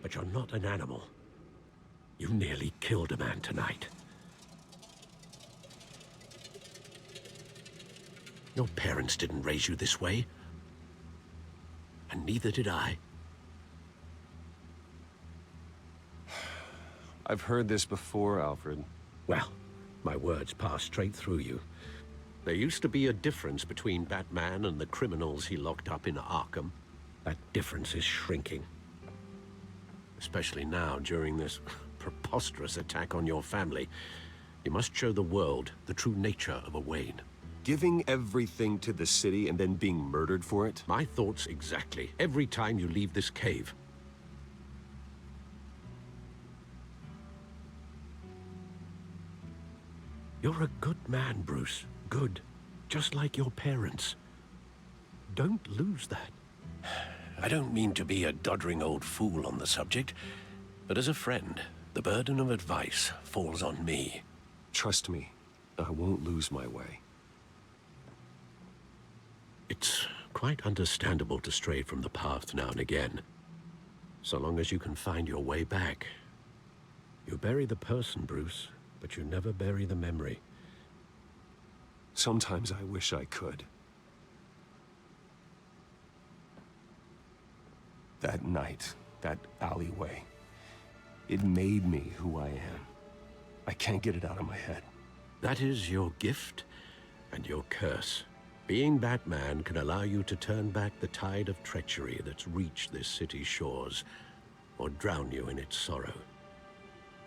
But you're not an animal. You nearly killed a man tonight. Your parents didn't raise you this way. And neither did I. I've heard this before, Alfred. Well, my words pass straight through you. There used to be a difference between Batman and the criminals he locked up in Arkham. That difference is shrinking. Especially now, during this preposterous attack on your family. You must show the world the true nature of a Wayne. Giving everything to the city and then being murdered for it? My thoughts exactly. Every time you leave this cave. You're a good man, Bruce. Good. Just like your parents. Don't lose that. I don't mean to be a doddering old fool on the subject, but as a friend, the burden of advice falls on me. Trust me, I won't lose my way. It's quite understandable to stray from the path now and again, so long as you can find your way back. You bury the person, Bruce, but you never bury the memory. Sometimes I wish I could. That night, that alleyway, it made me who I am. I can't get it out of my head. That is your gift and your curse. Being Batman can allow you to turn back the tide of treachery that's reached this city's shores, or drown you in its sorrow.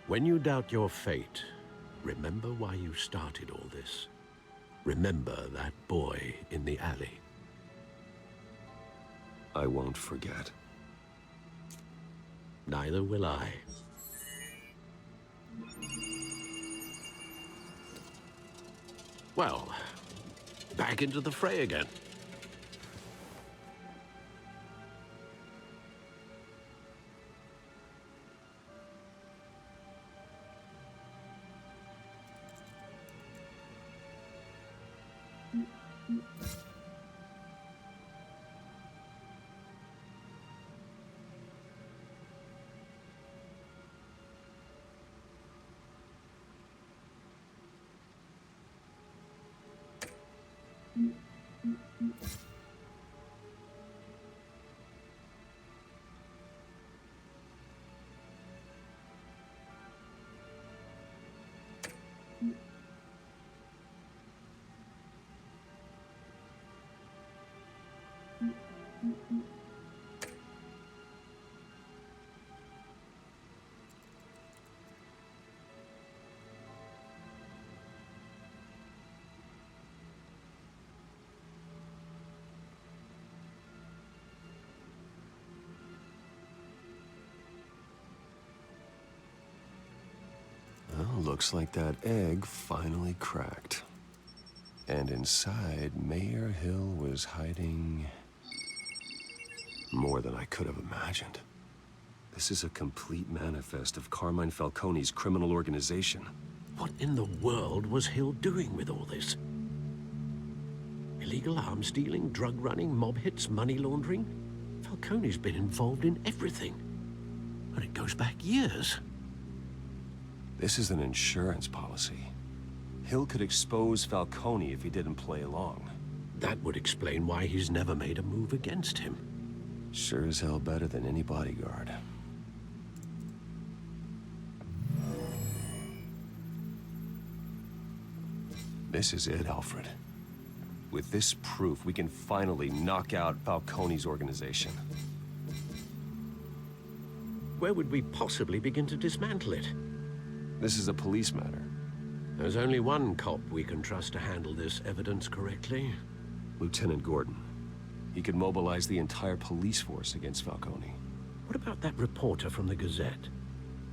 When you doubt your fate, remember why you started all this. Remember that boy in the alley. I won't forget. Neither will I. Well, back into the fray again. Well, looks like that egg finally cracked. And inside, Mayor Hill was hiding more than I could have imagined. This is a complete manifest of Carmine Falcone's criminal organization. What in the world was Hill doing with all this? Illegal arms dealing, drug running, mob hits, money laundering? Falcone's been involved in everything. And it goes back years. This is an insurance policy. Hill could expose Falcone if he didn't play along. That would explain why he's never made a move against him. Sure as hell better than any bodyguard. This is it, Alfred. With this proof, we can finally knock out Falcone's organization. Where would we possibly begin to dismantle it? This is a police matter. There's only one cop we can trust to handle this evidence correctly. Lieutenant Gordon. He could mobilize the entire police force against Falcone. What about that reporter from the Gazette?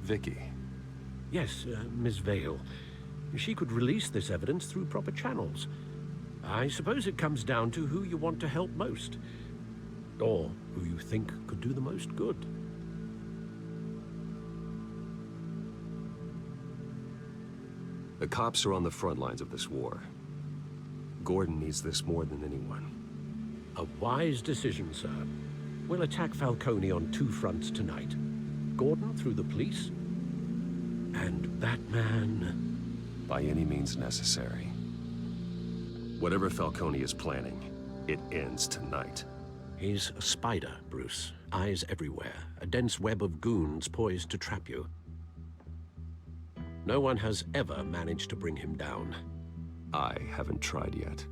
Vicky. Yes, Miss Vale. She could release this evidence through proper channels. I suppose it comes down to who you want to help most. Or who you think could do the most good. The cops are on the front lines of this war. Gordon needs this more than anyone. A wise decision, sir. We'll attack Falcone on two fronts tonight. Gordon through the police? And Batman... By any means necessary. Whatever Falcone is planning, it ends tonight. He's a spider, Bruce. Eyes everywhere. A dense web of goons poised to trap you. No one has ever managed to bring him down. I haven't tried yet.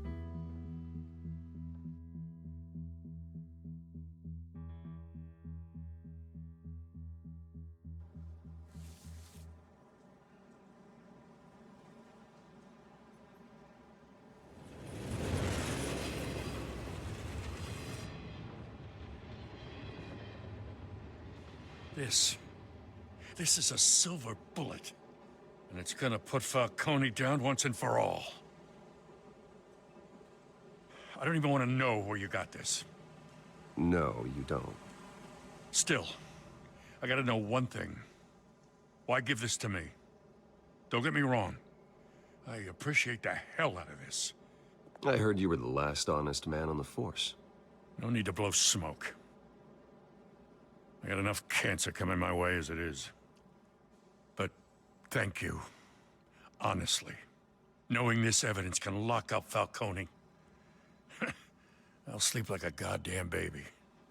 This is a silver bullet. And it's gonna put Falcone down once and for all. I don't even want to know where you got this. No, you don't. Still, I gotta know one thing. Why give this to me? Don't get me wrong. I appreciate the hell out of this. I heard you were the last honest man on the force. No need to blow smoke. I got enough cancer coming my way as it is. But thank you. Honestly. Knowing this evidence can lock up Falcone. I'll sleep like a goddamn baby.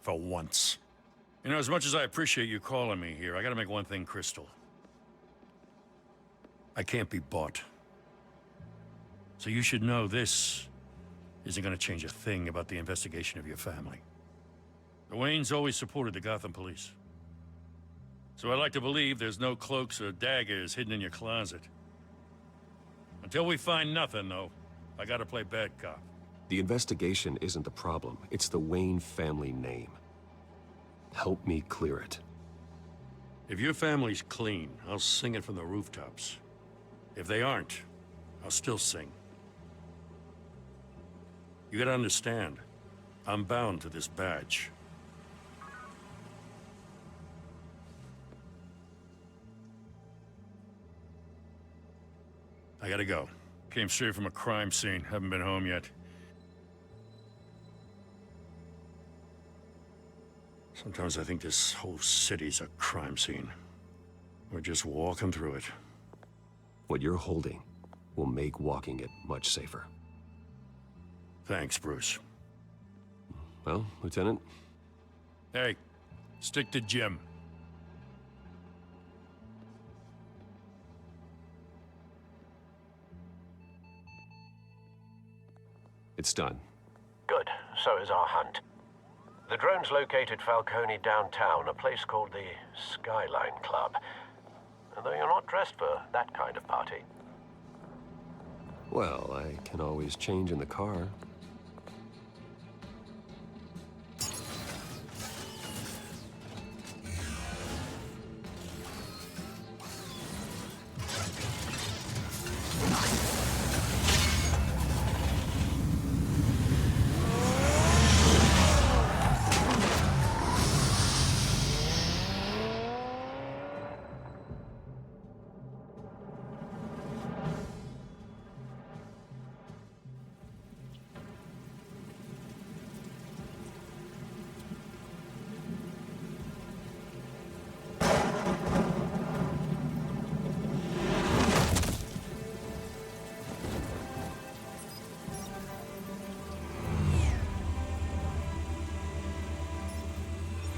For once. You know, as much as I appreciate you calling me here, I gotta make one thing crystal. I can't be bought. So you should know this isn't gonna change a thing about the investigation of your family. The Waynes always supported the Gotham police. So I'd like to believe there's no cloaks or daggers hidden in your closet. Until we find nothing, though, I gotta play bad cop. The investigation isn't the problem. It's the Wayne family name. Help me clear it. If your family's clean, I'll sing it from the rooftops. If they aren't, I'll still sing. You gotta understand, I'm bound to this badge. I gotta go. Came straight from a crime scene. Haven't been home yet. Sometimes I think this whole city's a crime scene. We're just walking through it. What you're holding will make walking it much safer. Thanks, Bruce. Well, Lieutenant? Hey, stick to Jim. It's done. Good. So is our hunt. The drones located Falcone downtown, a place called the Skyline Club. Though you're not dressed for that kind of party. Well, I can always change in the car.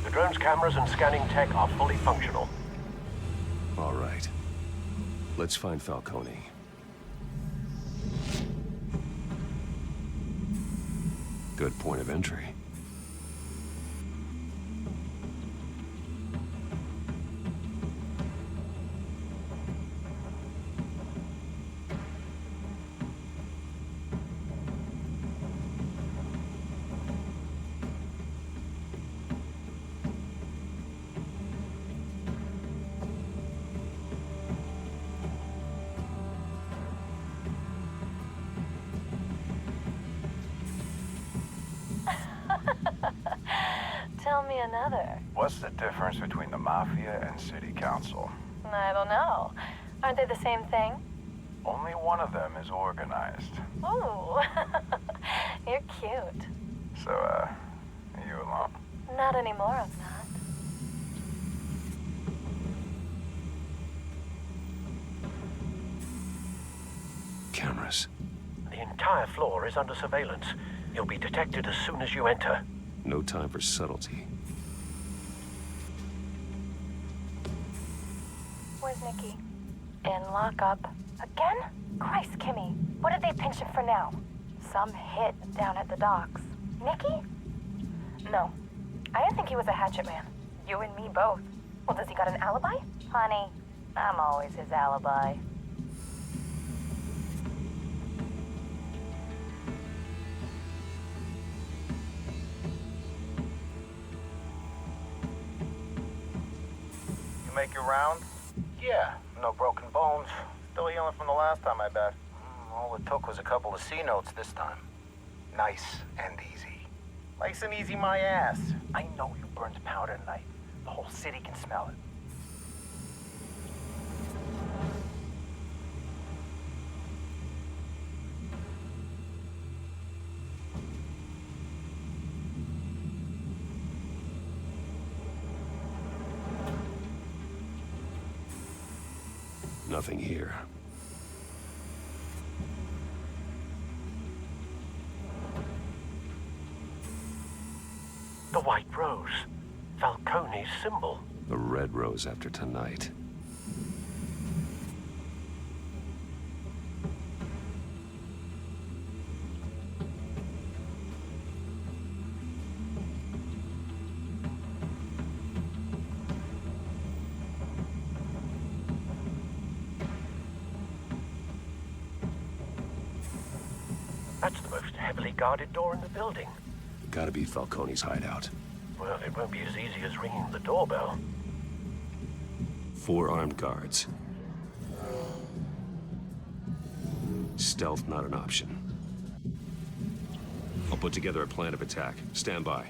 The drone's cameras and scanning tech are fully functional. All right. Let's find Falcone. Good point of entry. Tell me another. What's the difference between the Mafia and City Council? I don't know. Aren't they the same thing? Only one of them is organized. Ooh, you're cute. So, are you alone? Not anymore, I'm not. cameras? The entire floor is under surveillance. You'll be detected as soon as you enter. No time for subtlety. Where's Nikki? In lockup. Again? Christ, Kimmy. What did they pinch him for now? Some hit down at the docks. Nikki? No. I didn't think he was a hatchet man. You and me both. Well, does he got an alibi? Honey, I'm always his alibi. You make your rounds? Yeah, no broken bones. Still healing from the last time, I bet. All it took was a couple of C notes this time. Nice and easy. Nice and easy, my ass. I know you burned powder tonight. The whole city can smell it. Nothing here. The White Rose. Falcone's symbol. The red rose after tonight. That's the most heavily guarded door in the building. Gotta be Falcone's hideout. Well, it won't be as easy as ringing the doorbell. 4 armed guards. Stealth not an option. I'll put together a plan of attack. Stand by.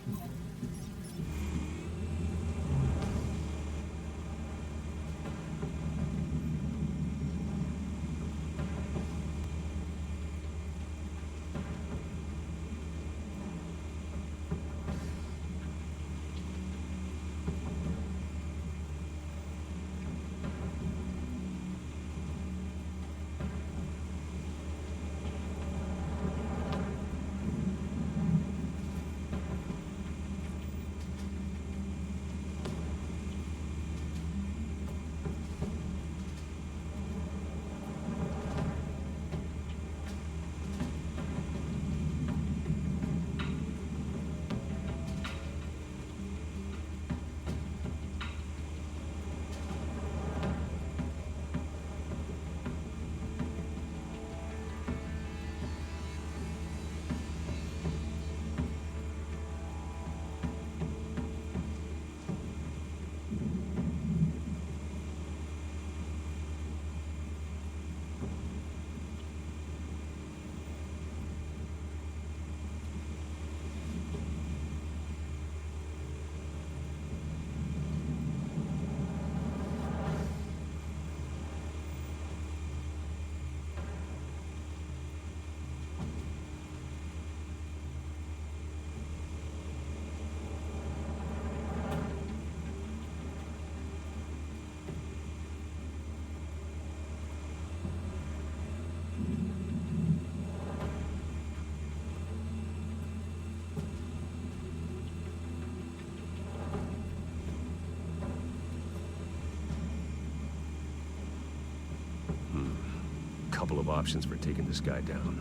Couple of options for taking this guy down.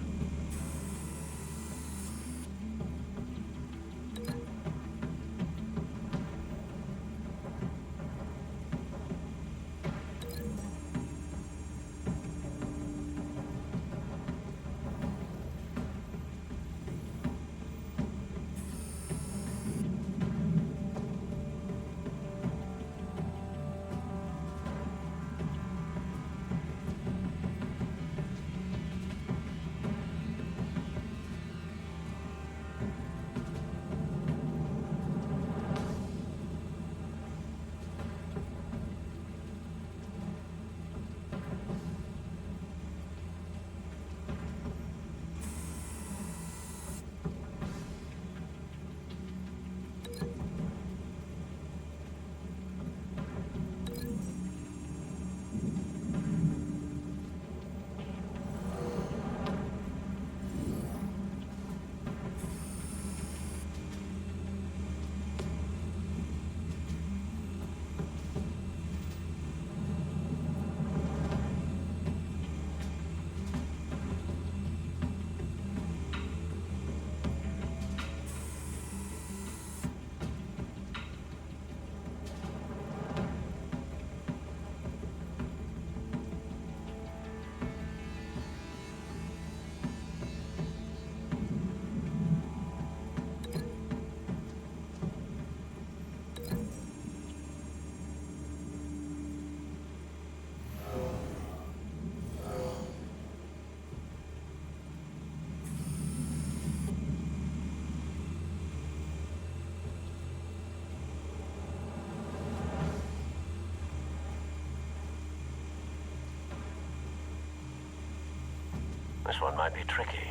This one might be tricky.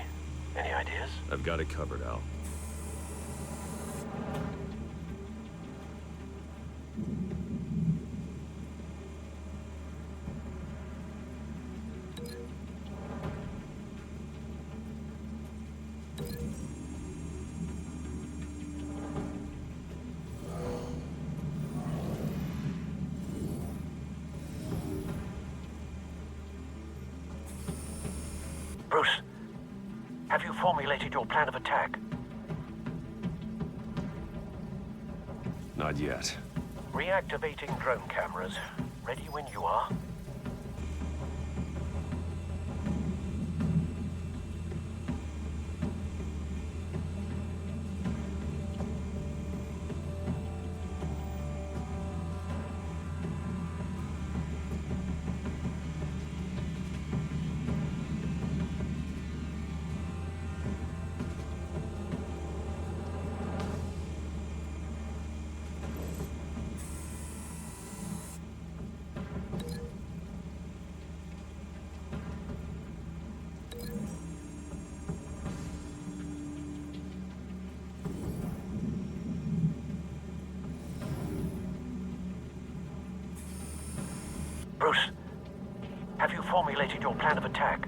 Any ideas? I've got it covered, Al. Bruce, have you formulated your plan of attack? Not yet. Reactivating drone cameras. Ready when you are. Bruce, have you formulated your plan of attack?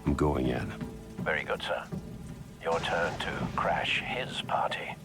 I'm going in. Very good, sir. Your turn to crash his party.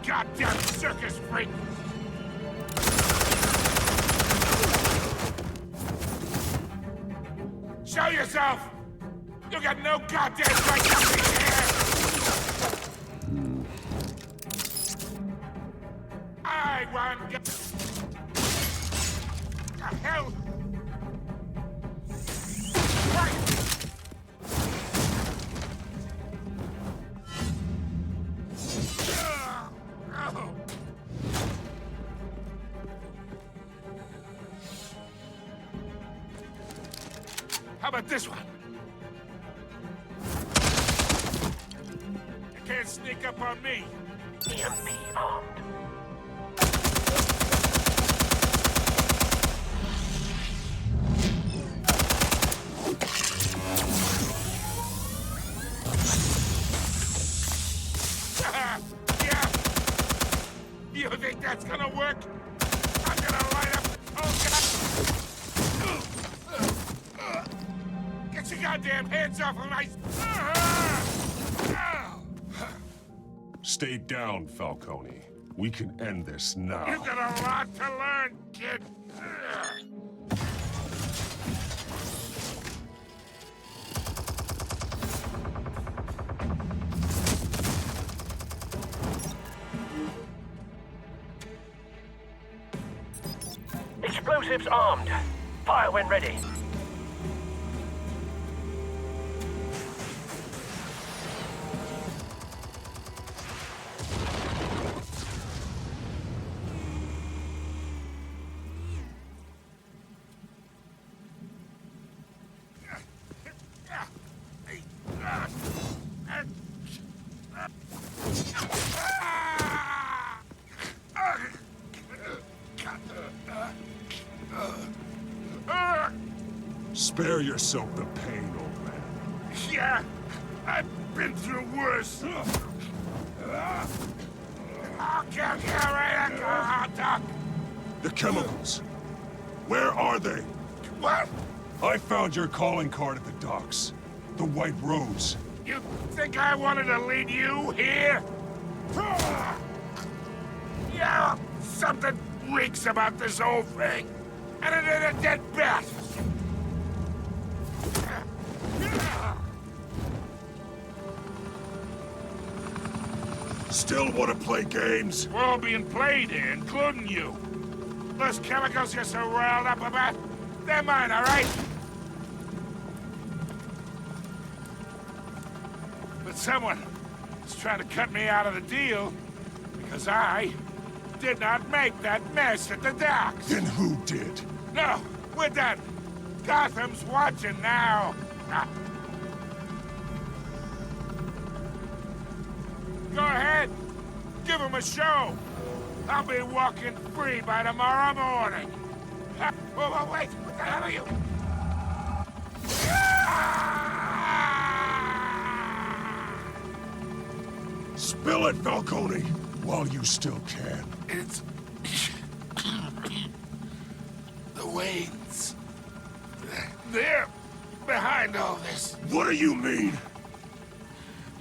Goddamn circus freak! Show yourself! You got no goddamn right to be here! I want you... The hell? Right. How about this one? You can't sneak up on me. EMP armed. Yeah. You think that's gonna work? I'm gonna light up. Oh God! Get your goddamn hands off of my... Stay down, Falcone. We can end this now. You got a lot to learn, kid. Explosive Explosives armed. Fire when ready. Spare yourself the pain, old man. Yeah, I've been through worse. I'll kill you right at the hot dog. The chemicals. Where are they? What? I found your calling card at the docks. The White Rose. You think I wanted to lead you here? Yeah, something reeks about this whole thing. And it ain't a dead bat. Still want to play games? We're all being played here, including you. Those chemicals you're so riled up about, they're mine, all right? But someone is trying to cut me out of the deal because I did not make that mess at the docks. Then who did? No, we're done. Gotham's watching now. Go ahead. Give him a show. I'll be walking free by tomorrow morning. Oh, wait. What the hell are you? Spill it, Falcone, while you still can. It's... the Waynes. They're behind all this. What do you mean?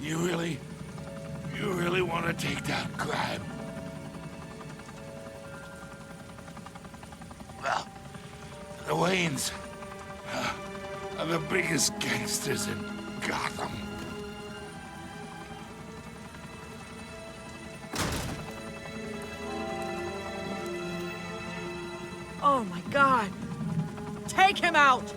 You really want to take down crime? Well, the Waynes are the biggest gangsters in Gotham. Oh my God! Take him out!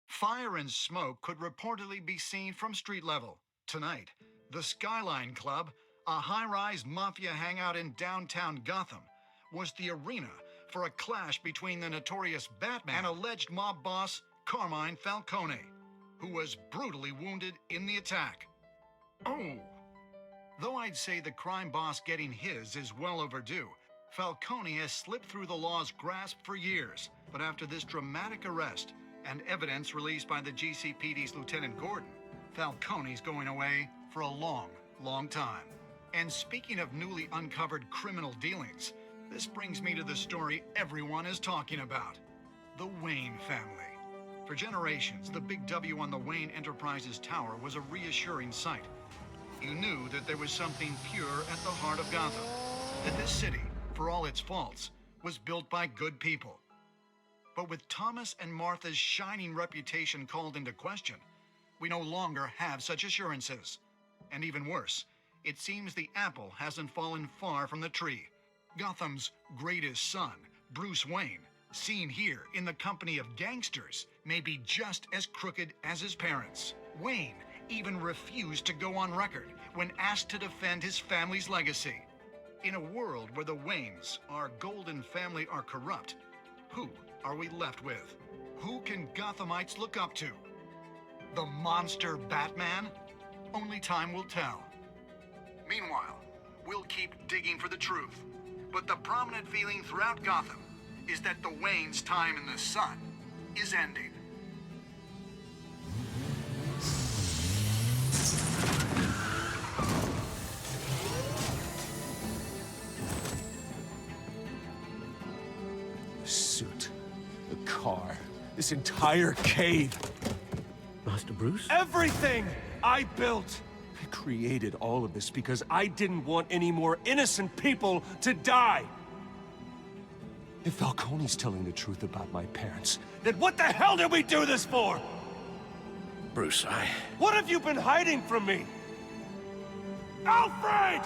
Fire and smoke could reportedly be seen from street level. Tonight, the Skyline Club, a high-rise mafia hangout in downtown Gotham, was the arena for a clash between the notorious Batman and alleged mob boss Carmine Falcone, who was brutally wounded in the attack. Oh! Though I'd say the crime boss getting his is well overdue, Falcone has slipped through the law's grasp for years. But after this dramatic arrest, and evidence released by the GCPD's Lieutenant Gordon, Falcone's going away for a long, long time. And speaking of newly uncovered criminal dealings, this brings me to the story everyone is talking about. The Wayne family. For generations, the big W on the Wayne Enterprises Tower was a reassuring sight. You knew that there was something pure at the heart of Gotham. That this city, for all its faults, was built by good people. But with Thomas and Martha's shining reputation called into question, we no longer have such assurances. And even worse, it seems the apple hasn't fallen far from the tree. Gotham's greatest son, Bruce Wayne, seen here in the company of gangsters, may be just as crooked as his parents. Wayne even refused to go on record when asked to defend his family's legacy. In a world where the Waynes, our golden family, are corrupt, who are we left with? Who can Gothamites look up to? The monster Batman? Only time will tell. Meanwhile, we'll keep digging for the truth. But the prominent feeling throughout Gotham is that the Waynes' time in the sun is ending. Suit. The car. This entire cave. Master Bruce? Everything I built. I created all of this because I didn't want any more innocent people to die. If Falcone's telling the truth about my parents, then what the hell did we do this for? Bruce, What have you been hiding from me? Alfred!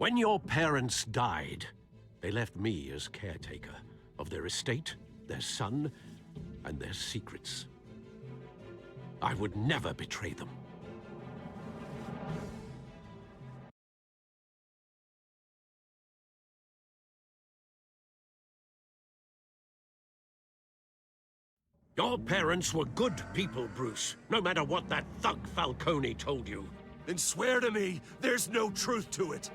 When your parents died, they left me as caretaker of their estate, their son, and their secrets. I would never betray them. Your parents were good people, Bruce, no matter what that thug Falcone told you. Then swear to me there's no truth to it.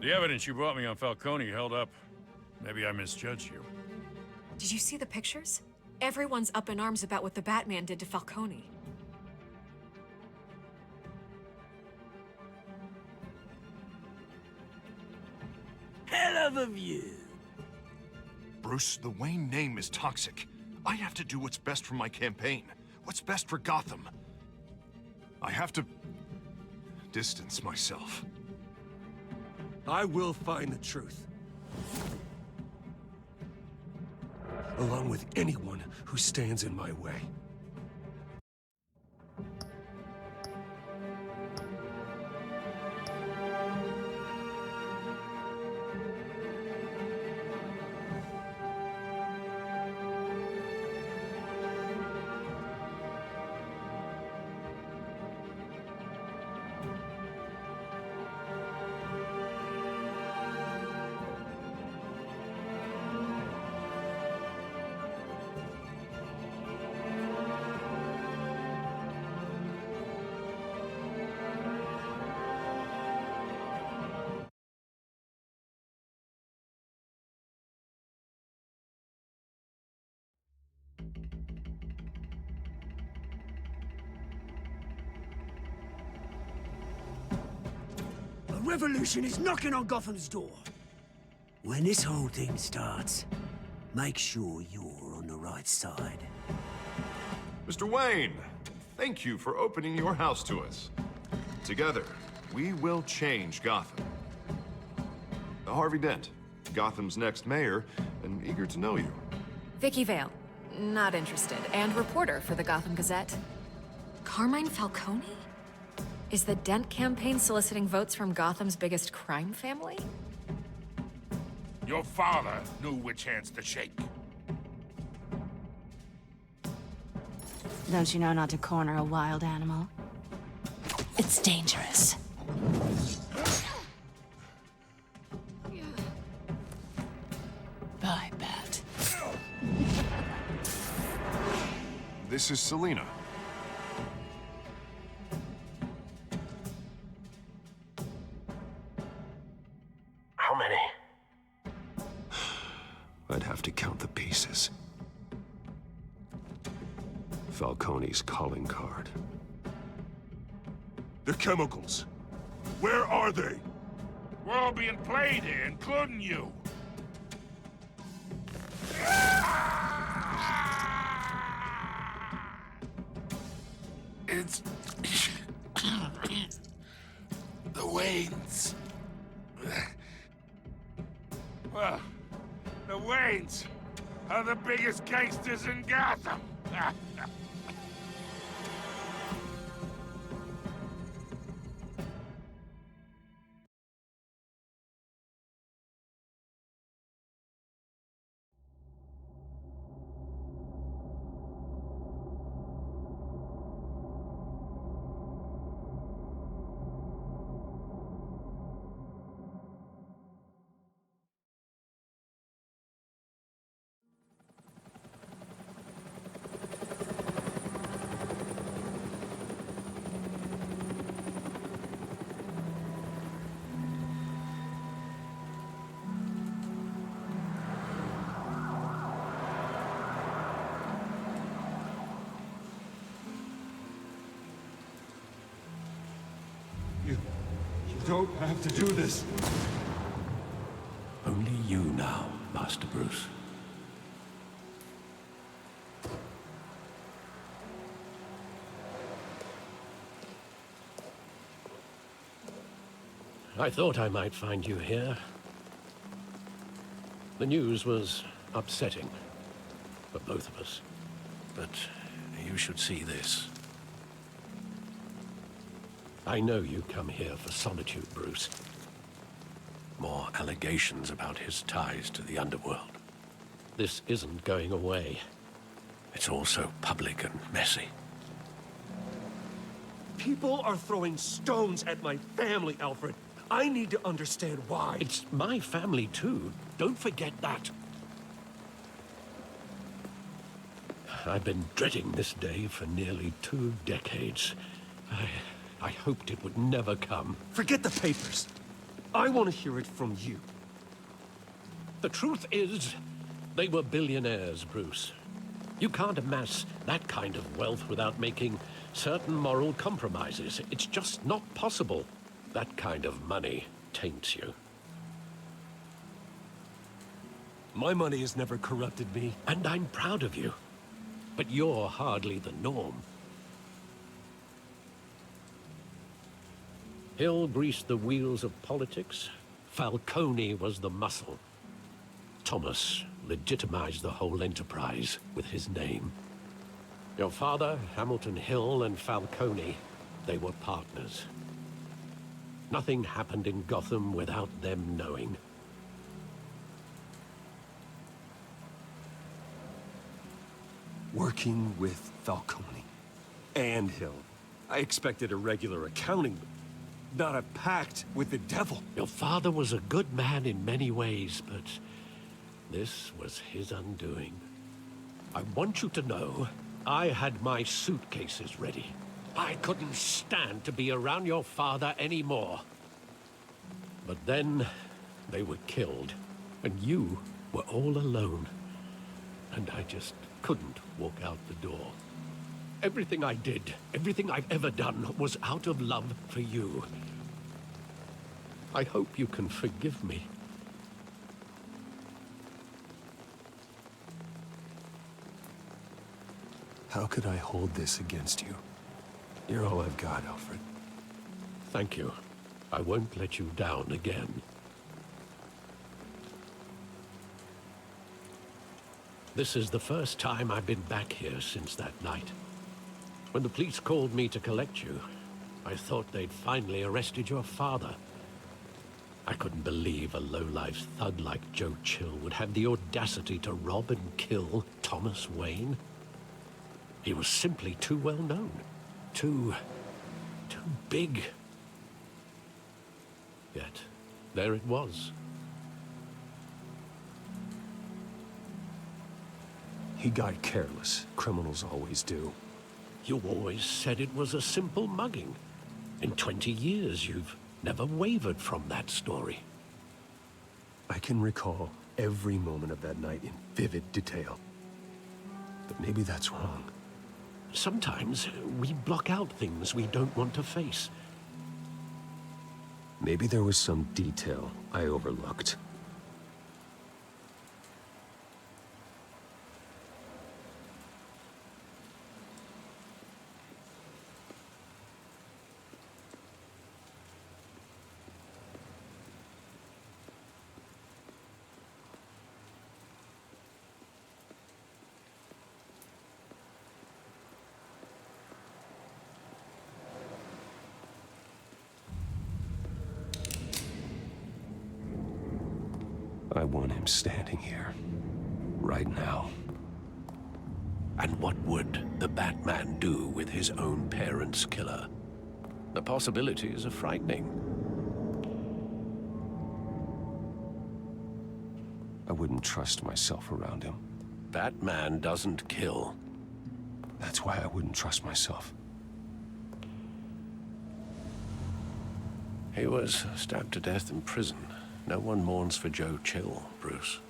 The evidence you brought me on Falcone held up. Maybe I misjudged you. Did you see the pictures? Everyone's up in arms about what the Batman did to Falcone. Hell of a view. Bruce, the Wayne name is toxic. I have to do what's best for my campaign. What's best for Gotham. I have to distance myself. I will find the truth. Along with anyone who stands in my way. A revolution is knocking on Gotham's door. When this whole thing starts, make sure you're on the right side. Mr. Wayne, thank you for opening your house to us. Together, we will change Gotham. Harvey Dent, Gotham's next mayor, and eager to know you. Vicky Vale, not interested, and reporter for the Gotham Gazette. Carmine Falcone? Is the Dent campaign soliciting votes from Gotham's biggest crime family? Your father knew which hands to shake. Don't you know not to corner a wild animal? It's dangerous. Bye, Bat. This is Selina. How many? I'd have to count the pieces. Falcone's calling card. The chemicals. Where are they? We're all being played here, including you. It's... the Waynes. Well, the Waynes are the biggest gangsters in Gotham. You don't have to do this. Only you now, Master Bruce. I thought I might find you here. The news was upsetting for both of us. But you should see this. I know you come here for solitude, Bruce. More allegations about his ties to the underworld. This isn't going away. It's all so public and messy. People are throwing stones at my family, Alfred. I need to understand why. It's my family, too. Don't forget that. I've been dreading this day for nearly 2 decades. I hoped it would never come. Forget the papers. I want to hear it from you. The truth is, they were billionaires, Bruce. You can't amass that kind of wealth without making certain moral compromises. It's just not possible. That kind of money taints you. My money has never corrupted me. And I'm proud of you. But you're hardly the norm. Hill greased the wheels of politics. Falcone was the muscle. Thomas legitimized the whole enterprise with his name. Your father, Hamilton Hill, and Falcone, they were partners. Nothing happened in Gotham without them knowing. Working with Falcone and Hill. I expected a regular accounting, not a pact with the devil. Your father was a good man in many ways, but this was his undoing. I want you to know, I had my suitcases ready. I couldn't stand to be around your father anymore. But then, they were killed, and you were all alone. And I just couldn't walk out the door. Everything I did, everything I've ever done, was out of love for you. I hope you can forgive me. How could I hold this against you? You're all I've got, Alfred. Thank you. I won't let you down again. This is the first time I've been back here since that night. When the police called me to collect you, I thought they'd finally arrested your father. I couldn't believe a low-life thug like Joe Chill would have the audacity to rob and kill Thomas Wayne. He was simply too well known. Too big. Yet, there it was. He got careless. Criminals always do. You always said it was a simple mugging. In 20 years, you've never wavered from that story. I can recall every moment of that night in vivid detail. But maybe that's wrong. Sometimes we block out things we don't want to face. Maybe there was some detail I overlooked. I want him standing here, right now. And what would the Batman do with his own parents' killer? The possibilities are frightening. I wouldn't trust myself around him. Batman doesn't kill. That's why I wouldn't trust myself. He was stabbed to death in prison. No one mourns for Joe Chill, Bruce.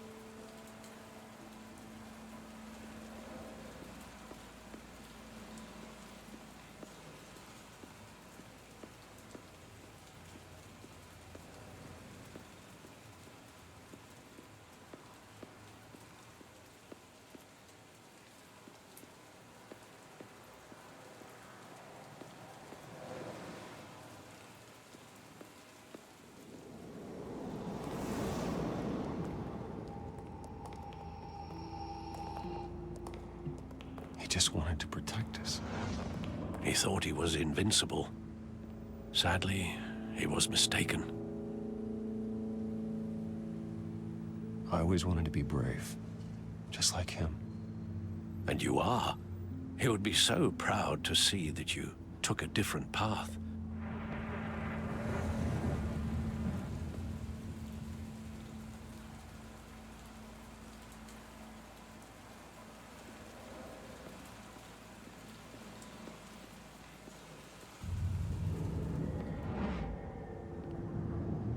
He just wanted to protect us. He thought he was invincible. Sadly, he was mistaken. I always wanted to be brave, just like him. And you are. He would be so proud to see that you took a different path.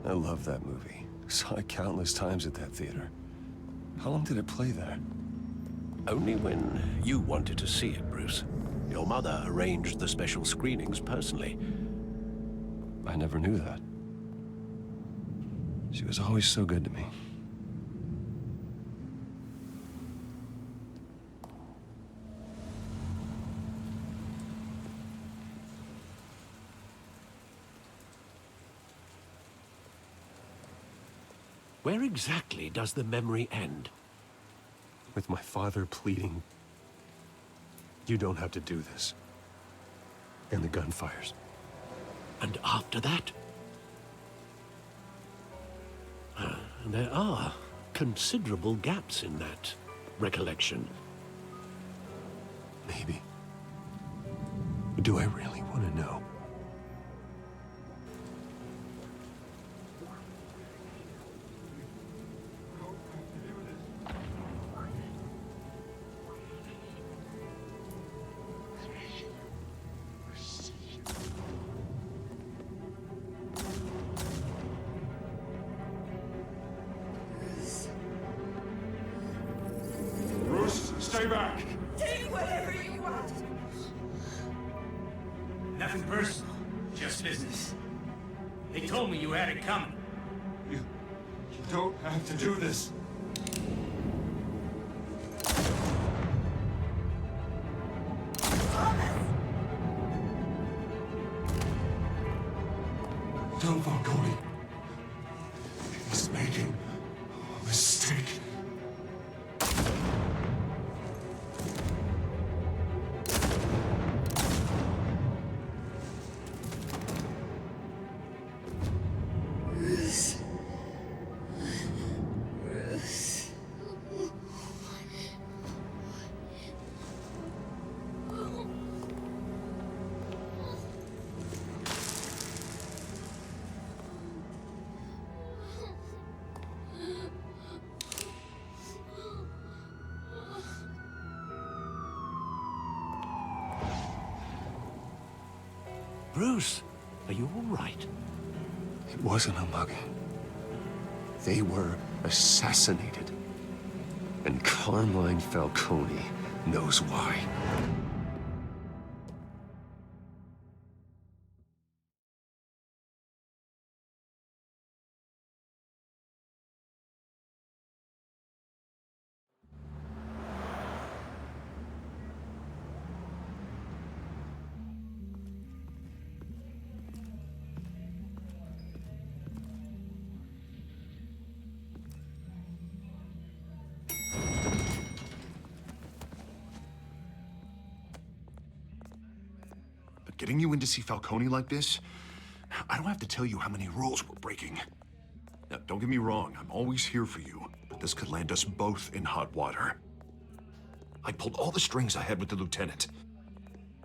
I love that movie. Saw it countless times at that theater. How long did it play there? Only when you wanted to see it, Bruce. Your mother arranged the special screenings personally. I never knew that. She was always so good to me. Where exactly does the memory end? With my father pleading, "You don't have to do this." And the gunfires. And after that? There are considerable gaps in that recollection. Maybe. But do I really want to know? Stay back! Take whatever you want. Nothing personal, just business. They told me you had it coming. You don't have to do this. Tell Falcone. He's making a mistake. Bruce, are you all right? It wasn't a mugging. They were assassinated. And Carmine Falcone knows why. Getting you in to see Falcone like this, I don't have to tell you how many rules we're breaking. Now, don't get me wrong, I'm always here for you, but this could land us both in hot water. I pulled all the strings I had with the lieutenant.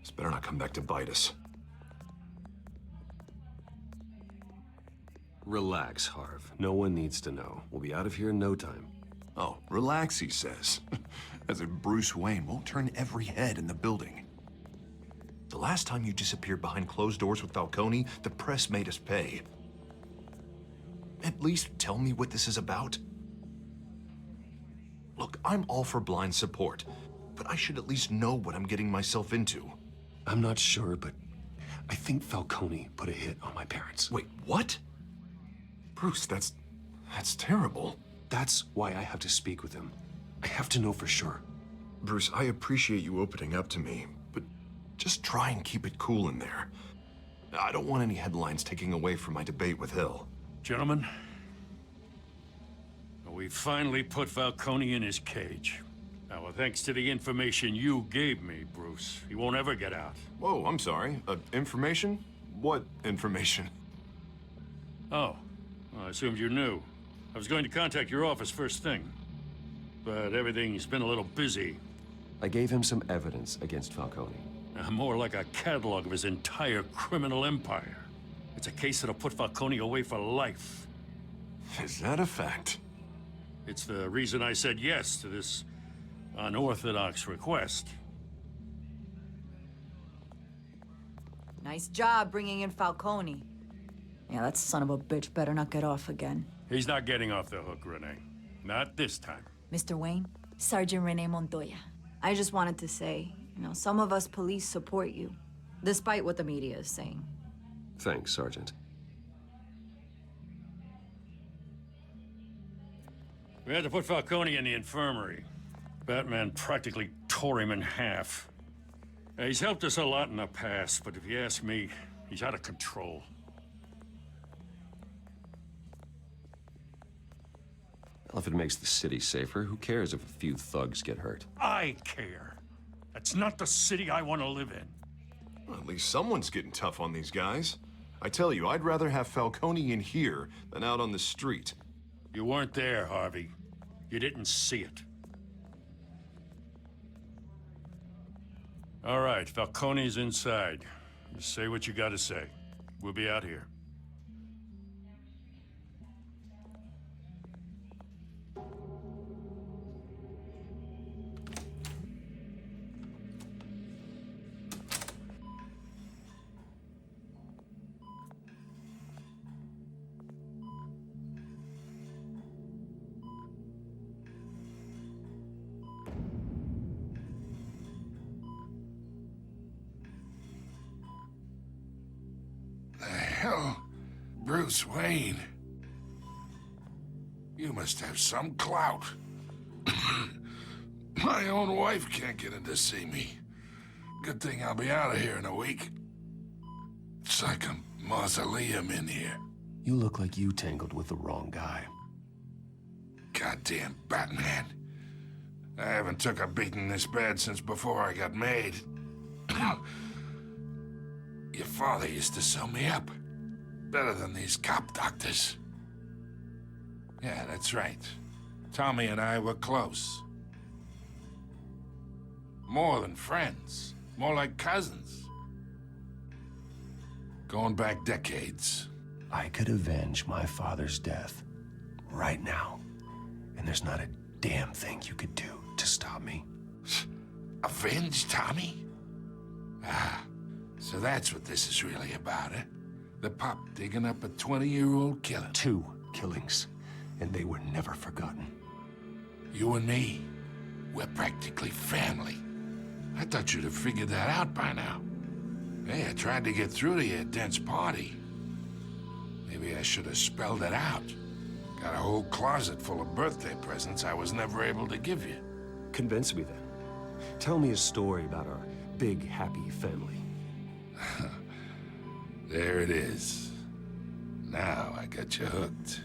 This better not come back to bite us. Relax, Harv. No one needs to know. We'll be out of here in no time. Oh, relax, he says. As if Bruce Wayne won't turn every head in the building. The last time you disappeared behind closed doors with Falcone, the press made us pay. At least tell me what this is about. Look, I'm all for blind support, but I should at least know what I'm getting myself into. I'm not sure, but I think Falcone put a hit on my parents. Wait, what? Bruce, that's terrible. That's why I have to speak with him. I have to know for sure. Bruce, I appreciate you opening up to me, but just try and keep it cool in there. I don't want any headlines taking away from my debate with Hill. Gentlemen, we finally put Falcone in his cage. Now, thanks to the information you gave me, Bruce, he won't ever get out. Whoa, I'm sorry. Information? What information? Oh, well, I assumed you knew. I was going to contact your office first thing, but everything's been a little busy. I gave him some evidence against Falcone. More like a catalog of his entire criminal empire. It's a case that'll put Falcone away for life. Is that a fact? It's the reason I said yes to this unorthodox request. Nice job bringing in Falcone. Yeah, that son of a bitch better not get off again. He's not getting off the hook, Renee. Not this time. Mr. Wayne, Sergeant Renee Montoya. I just wanted to say, some of us police support you, despite what the media is saying. Thanks, Sergeant. We had to put Falcone in the infirmary. Batman practically tore him in half. He's helped us a lot in the past, but if you ask me, he's out of control. Well, if it makes the city safer, who cares if a few thugs get hurt? I care. That's not the city I want to live in. Well, at least someone's getting tough on these guys. I tell you, I'd rather have Falcone in here than out on the street. You weren't there, Harvey. You didn't see it. All right, Falcone's inside. You say what you gotta say. We'll be out here. Hell, Bruce Wayne. You must have some clout. My own wife can't get in to see me. Good thing I'll be out of here in a week. It's like a mausoleum in here. You look like you tangled with the wrong guy. Goddamn Batman. I haven't took a beating this bad since before I got made. Your father used to sew me up. Better than these cop doctors. Yeah, that's right. Tommy and I were close. More than friends. More like cousins. Going back decades. I could avenge my father's death right now. And there's not a damn thing you could do to stop me. Avenge Tommy? Ah, so that's what this is really about, eh? The pop digging up a 20-year-old killer. 2 killings, and they were never forgotten. You and me, we're practically family. I thought you'd have figured that out by now. Hey, I tried to get through to your dense party. Maybe I should have spelled it out. Got a whole closet full of birthday presents I was never able to give you. Convince me then. Tell me a story about our big, happy family. There it is. Now I got you hooked.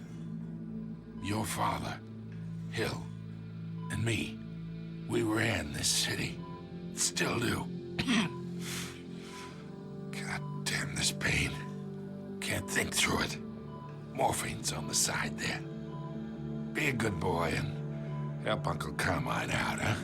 Your father, Hill, and me, we ran this city. Still do. God damn this pain. Can't think through it. Morphine's on the side there. Be a good boy and help Uncle Carmine out, huh?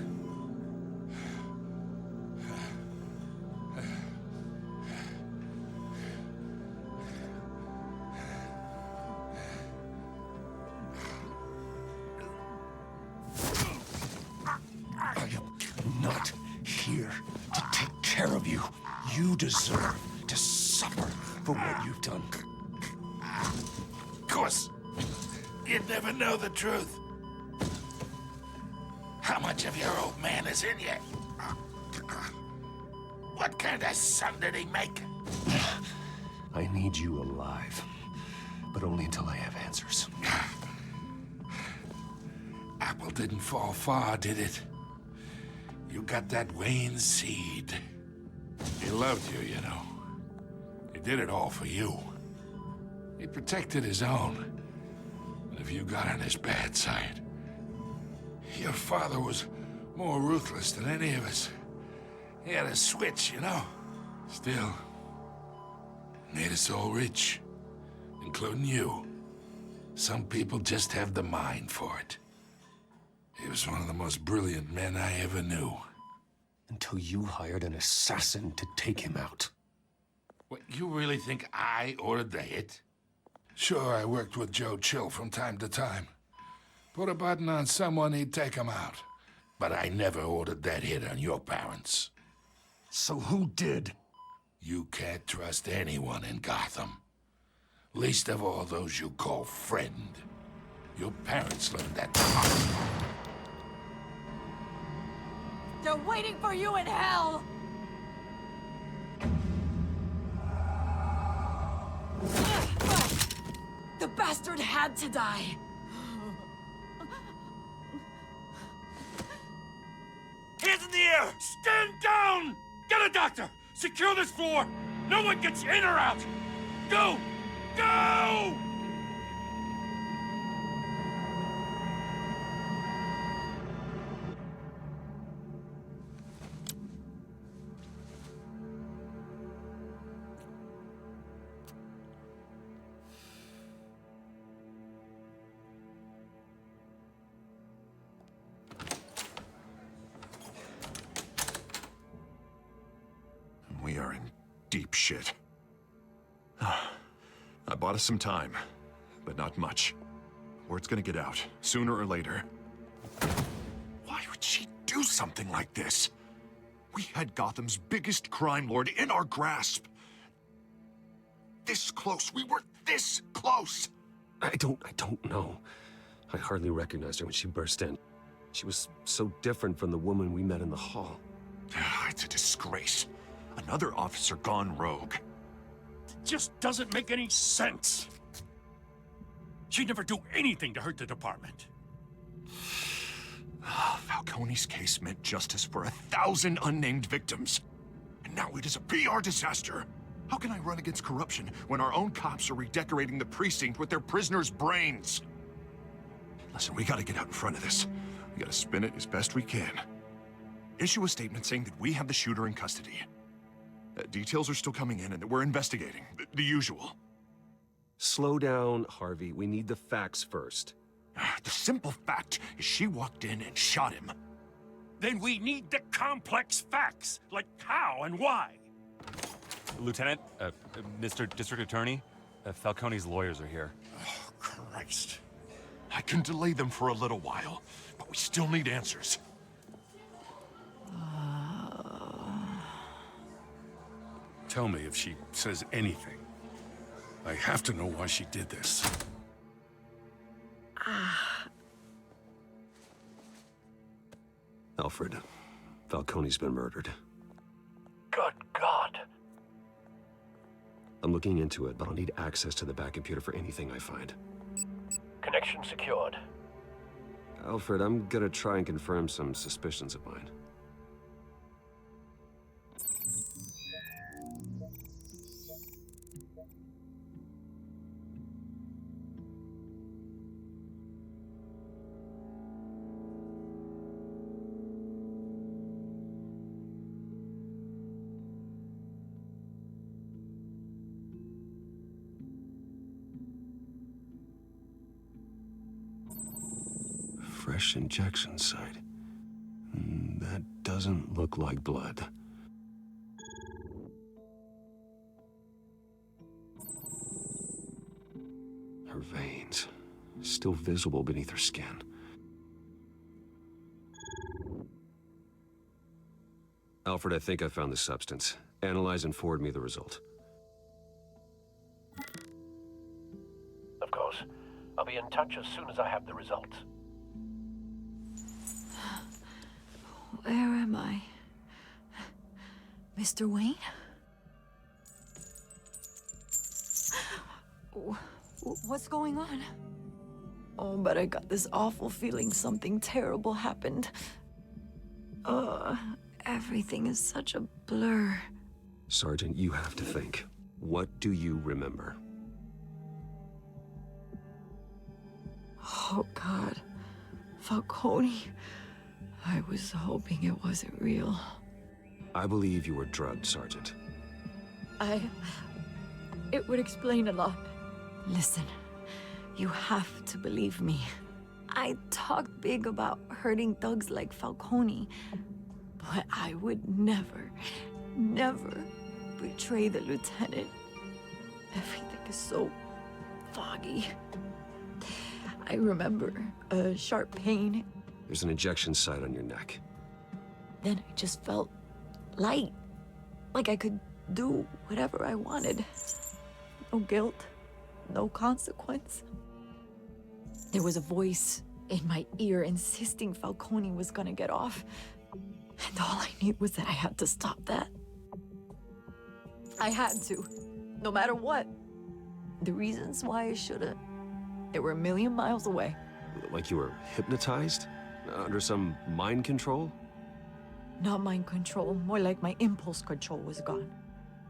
Not here to take care of you. You deserve to suffer for what you've done. Of course. You'd never know the truth. How much of your old man is in you? What kind of son did he make? I need you alive, but only until I have answers. Apple didn't fall far, did it? You got that Wayne seed. He loved you, you know. He did it all for you. He protected his own. But if you got on his bad side, your father was more ruthless than any of us. He had a switch, you know. Still, made us all rich, including you. Some people just have the mind for it. He was one of the most brilliant men I ever knew. Until you hired an assassin to take him out. What, you really think I ordered the hit? Sure, I worked with Joe Chill from time to time. Put a button on someone, he'd take him out. But I never ordered that hit on your parents. So who did? You can't trust anyone in Gotham. Least of all those you call friend. Your parents learned that. They're waiting for you in hell! The bastard had to die! Hands in the air! Stand down! Get a doctor! Secure this floor! No one gets in or out! Go! Go! We are in deep shit. I bought us some time, but not much. Word's gonna get out, sooner or later. Why would she do something like this? We had Gotham's biggest crime lord in our grasp. This close, we were this close! I don't know. I hardly recognized her when she burst in. She was so different from the woman we met in the hall. It's a disgrace. Another officer gone rogue. It just doesn't make any sense. She'd never do anything to hurt the department. Falcone's case meant justice for 1,000 unnamed victims. And now it is a PR disaster. How can I run against corruption when our own cops are redecorating the precinct with their prisoners' brains? Listen, we gotta get out in front of this. We gotta spin it as best we can. Issue a statement saying that we have the shooter in custody. Details are still coming in and that we're investigating. The usual. Slow down, Harvey. We need the facts first. The simple fact is she walked in and shot him. Then we need the complex facts, like how and why. Lieutenant, Mr. District Attorney, Falcone's lawyers are here. Oh, Christ. I can delay them for a little while, but we still need answers. Tell me if she says anything. I have to know why she did this. Alfred, Falcone's been murdered. Good God. I'm looking into it, but I'll need access to the back computer for anything I find. Connection secured. Alfred, I'm gonna try and confirm some suspicions of mine. Fresh injection site. That doesn't look like blood. Her veins, still visible beneath her skin. Alfred, I think I found the substance. Analyze and forward me the result. Of course. I'll be in touch as soon as I have the results. Where am I? Mr. Wayne? What's going on? Oh, but I got this awful feeling something terrible happened. Everything is such a blur. Sergeant, you have to think. What do you remember? Oh, God. Falcone. I was hoping it wasn't real. I believe you were drugged, Sergeant. It would explain a lot. Listen, You have to believe me. I talked big about hurting thugs like Falcone, but I would never, never betray the lieutenant. Everything is so foggy. I remember a sharp pain. There's an injection site on your neck. Then I just felt light, like I could do whatever I wanted. No guilt, no consequence. There was a voice in my ear insisting Falcone was gonna get off. And all I knew was that I had to stop that. I had to, no matter what. The reasons why I shouldn't, they were a million miles away. Like you were hypnotized? Under some mind control? Not mind control, more like my impulse control was gone.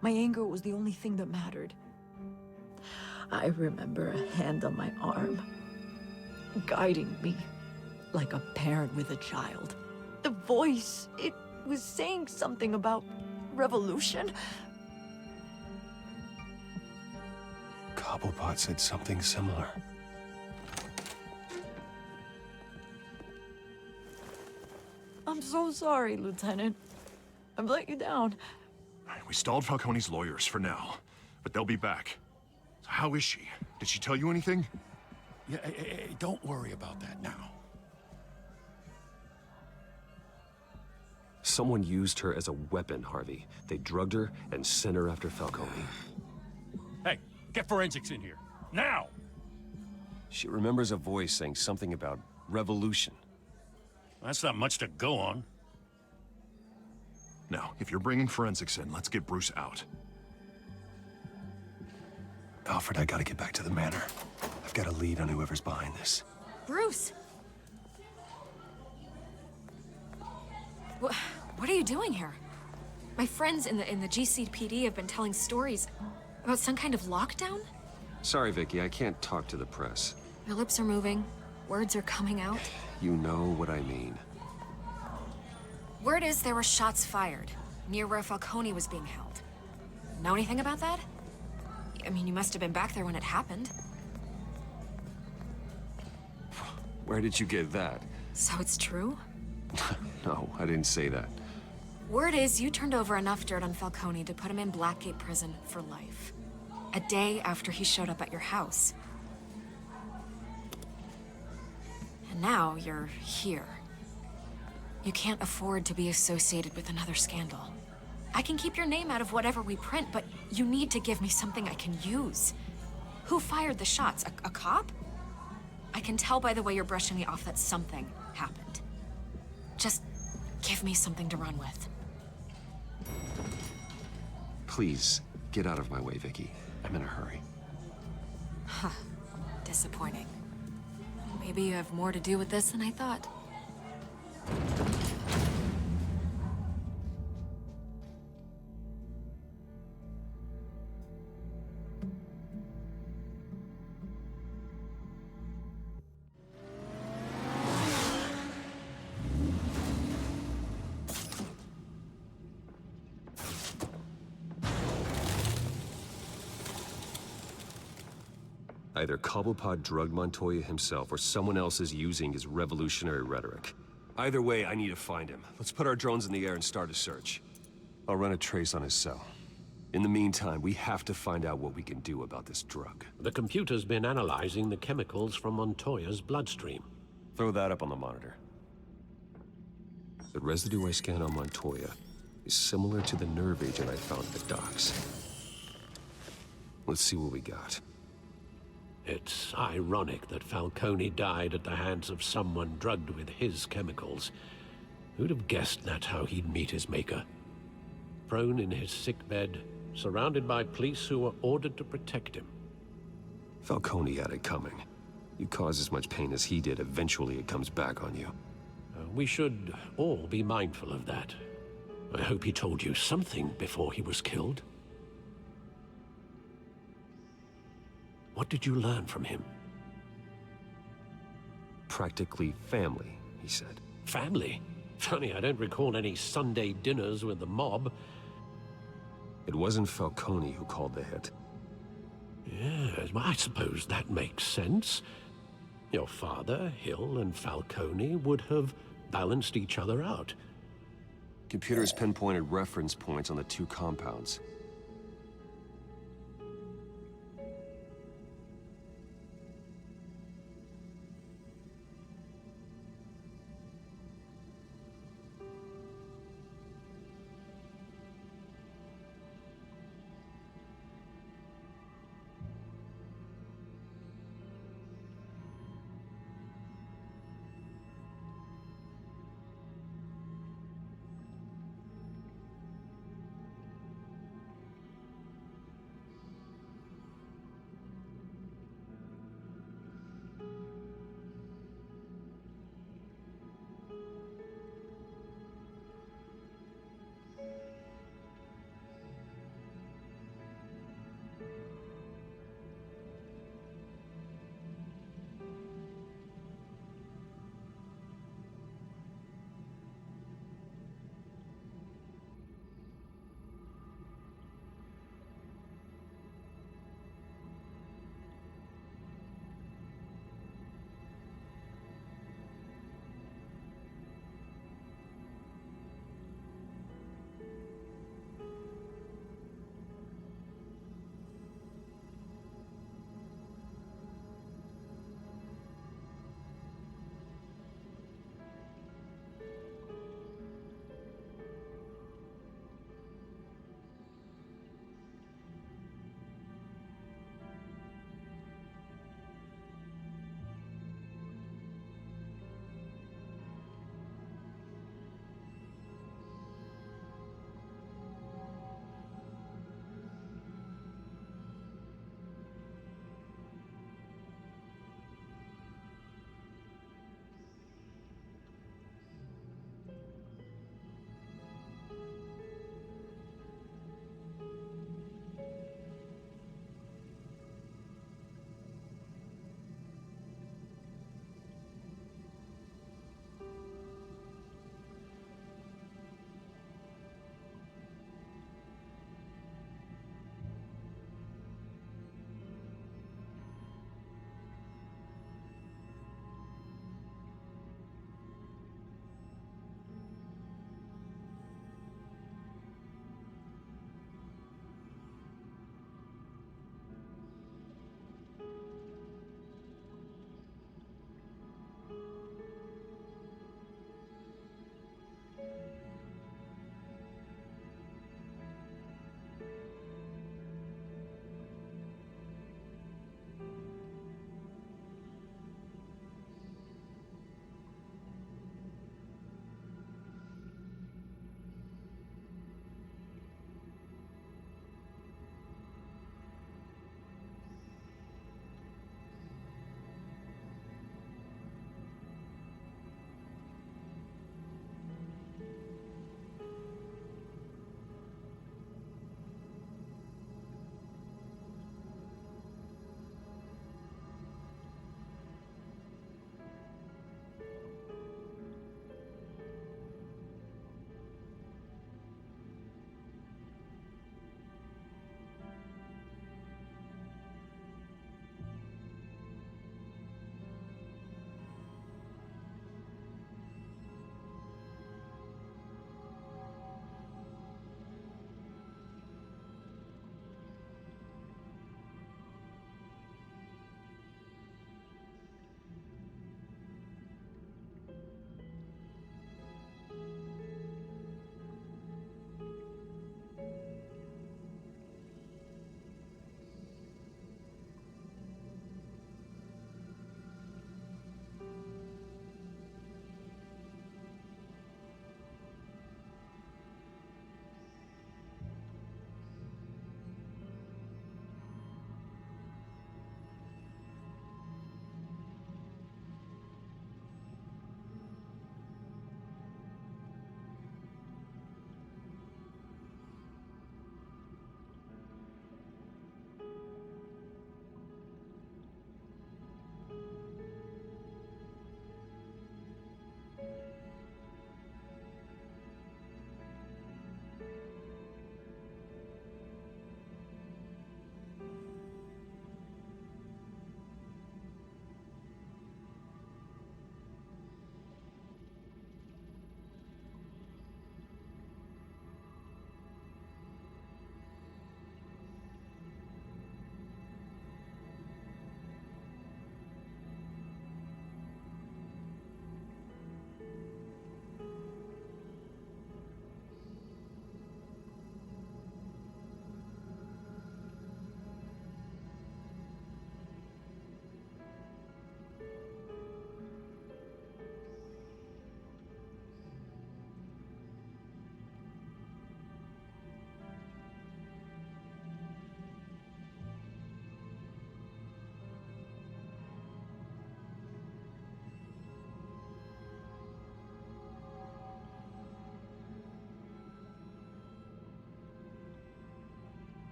My anger was the only thing that mattered. I remember a hand on my arm, guiding me like a parent with a child. The voice, it was saying something about revolution. Cobblepot said something similar. I'm so sorry, Lieutenant. I've let you down. We stalled Falcone's lawyers for now, but they'll be back. So how is she? Did she tell you anything? Yeah, hey, don't worry about that now. Someone used her as a weapon, Harvey. They drugged her and sent her after Falcone. Hey, get forensics in here. Now! She remembers a voice saying something about revolution. That's not much to go on. Now, if you're bringing forensics in, let's get Bruce out. Alfred, I gotta get back to the manor. I've got a lead on whoever's behind this. Bruce! What are you doing here? My friends in the GCPD have been telling stories about some kind of lockdown? Sorry, Vicky, I can't talk to the press. Your lips are moving. Words are coming out. You know what I mean. Word is there were shots fired near where Falcone was being held. Know anything about that? I mean, you must have been back there when it happened. Where did you get that? So it's true? No, I didn't say that. Word is you turned over enough dirt on Falcone to put him in Blackgate Prison for life. A day after he showed up at your house. And now you're here. You can't afford to be associated with another scandal. I can keep your name out of whatever we print, but you need to give me something I can use. Who fired the shots? A cop? I can tell by the way you're brushing me off that something happened. Just give me something to run with. Please, get out of my way, Vicky. I'm in a hurry. Huh. Disappointing. Maybe you have more to do with this than I thought. Either Cobblepot drugged Montoya himself, or someone else is using his revolutionary rhetoric. Either way, I need to find him. Let's put our drones in the air and start a search. I'll run a trace on his cell. In the meantime, we have to find out what we can do about this drug. The computer's been analyzing the chemicals from Montoya's bloodstream. Throw that up on the monitor. The residue I scanned on Montoya is similar to the nerve agent I found at the docks. Let's see what we got. It's ironic that Falcone died at the hands of someone drugged with his chemicals. Who'd have guessed that's how he'd meet his maker? Prone in his sickbed, surrounded by police who were ordered to protect him. Falcone had it coming. You cause as much pain as he did, eventually it comes back on you. We should all be mindful of that. I hope he told you something before he was killed. What did you learn from him? Practically family, he said. Family? Funny, I don't recall any Sunday dinners with the mob. It wasn't Falcone who called the hit. Yes, well, I suppose that makes sense. Your father, Hill, and Falcone would have balanced each other out. Computers pinpointed reference points on the two compounds.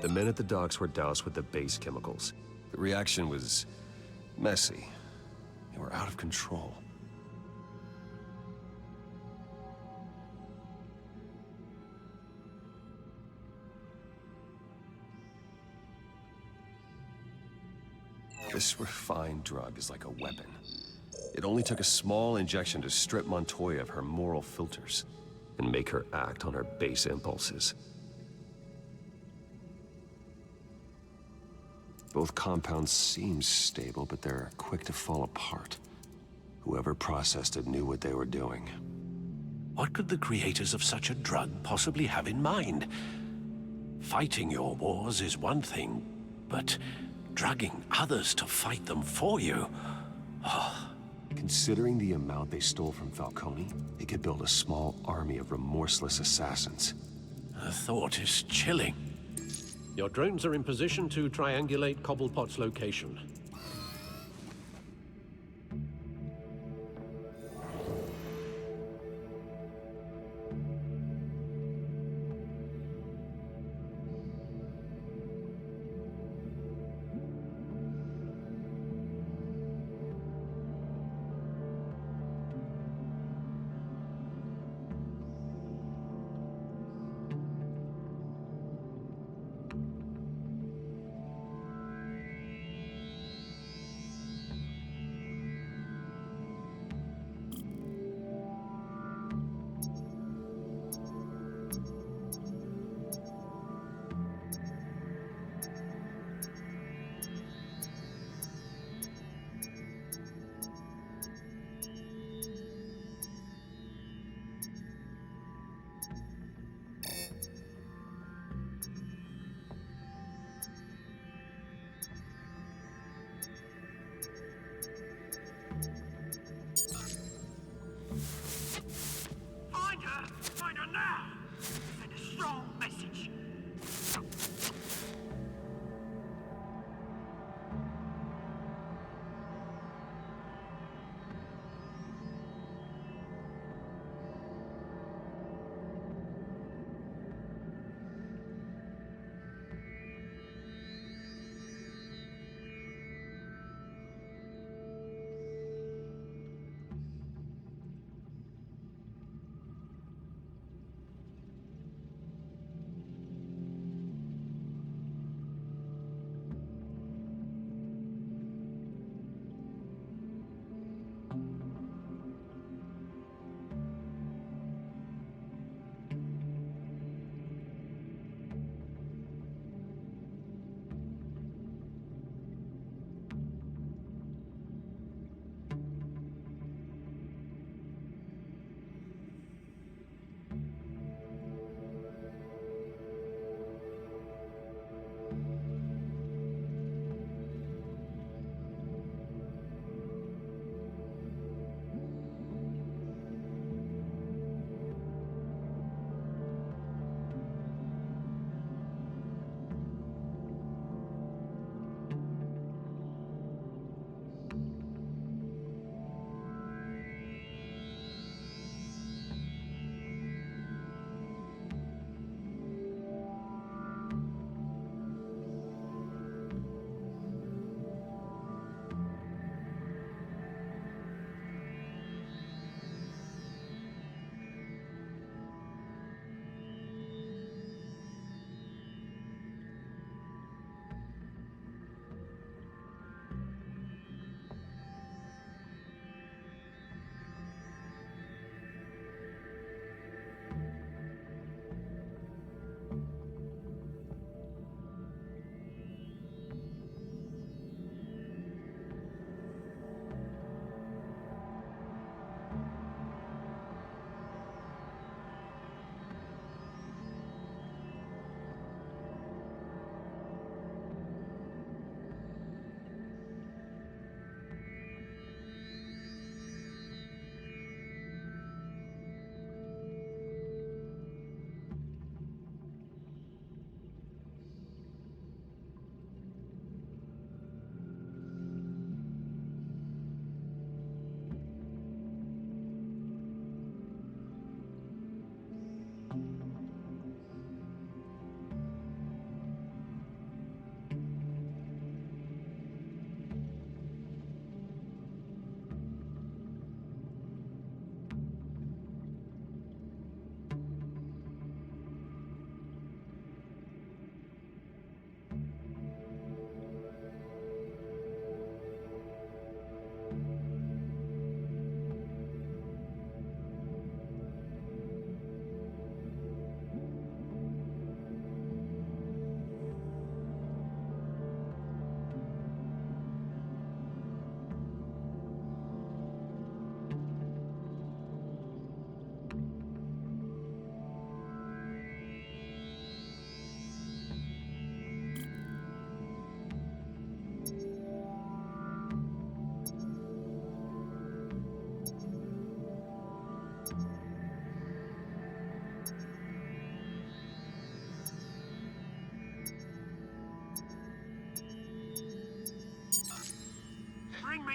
The men at the docks were doused with the base chemicals. The reaction was messy. They were out of control. This refined drug is like a weapon. It only took a small injection to strip Montoya of her moral filters and make her act on her base impulses. Both compounds seem stable, but they're quick to fall apart. Whoever processed it knew what they were doing. What could the creators of such a drug possibly have in mind? Fighting your wars is one thing, but drugging others to fight them for you? Oh. Considering the amount they stole from Falcone, they could build a small army of remorseless assassins. The thought is chilling. Your drones are in position to triangulate Cobblepot's location.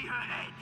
me her head.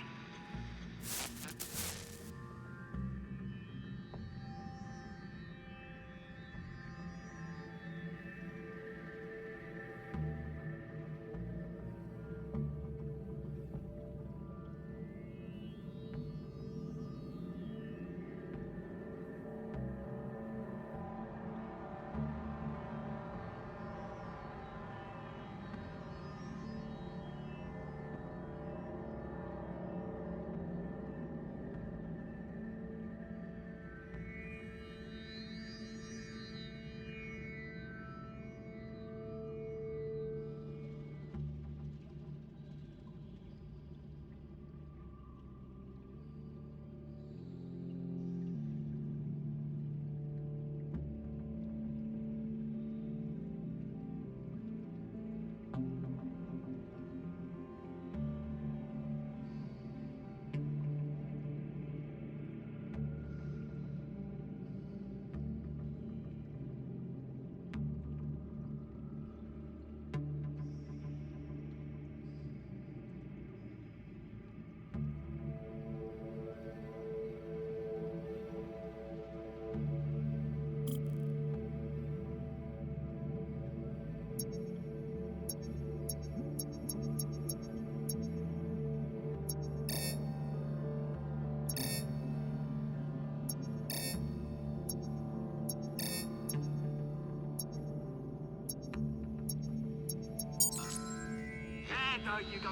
No, you go.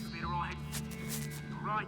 You'll be alright. Alright.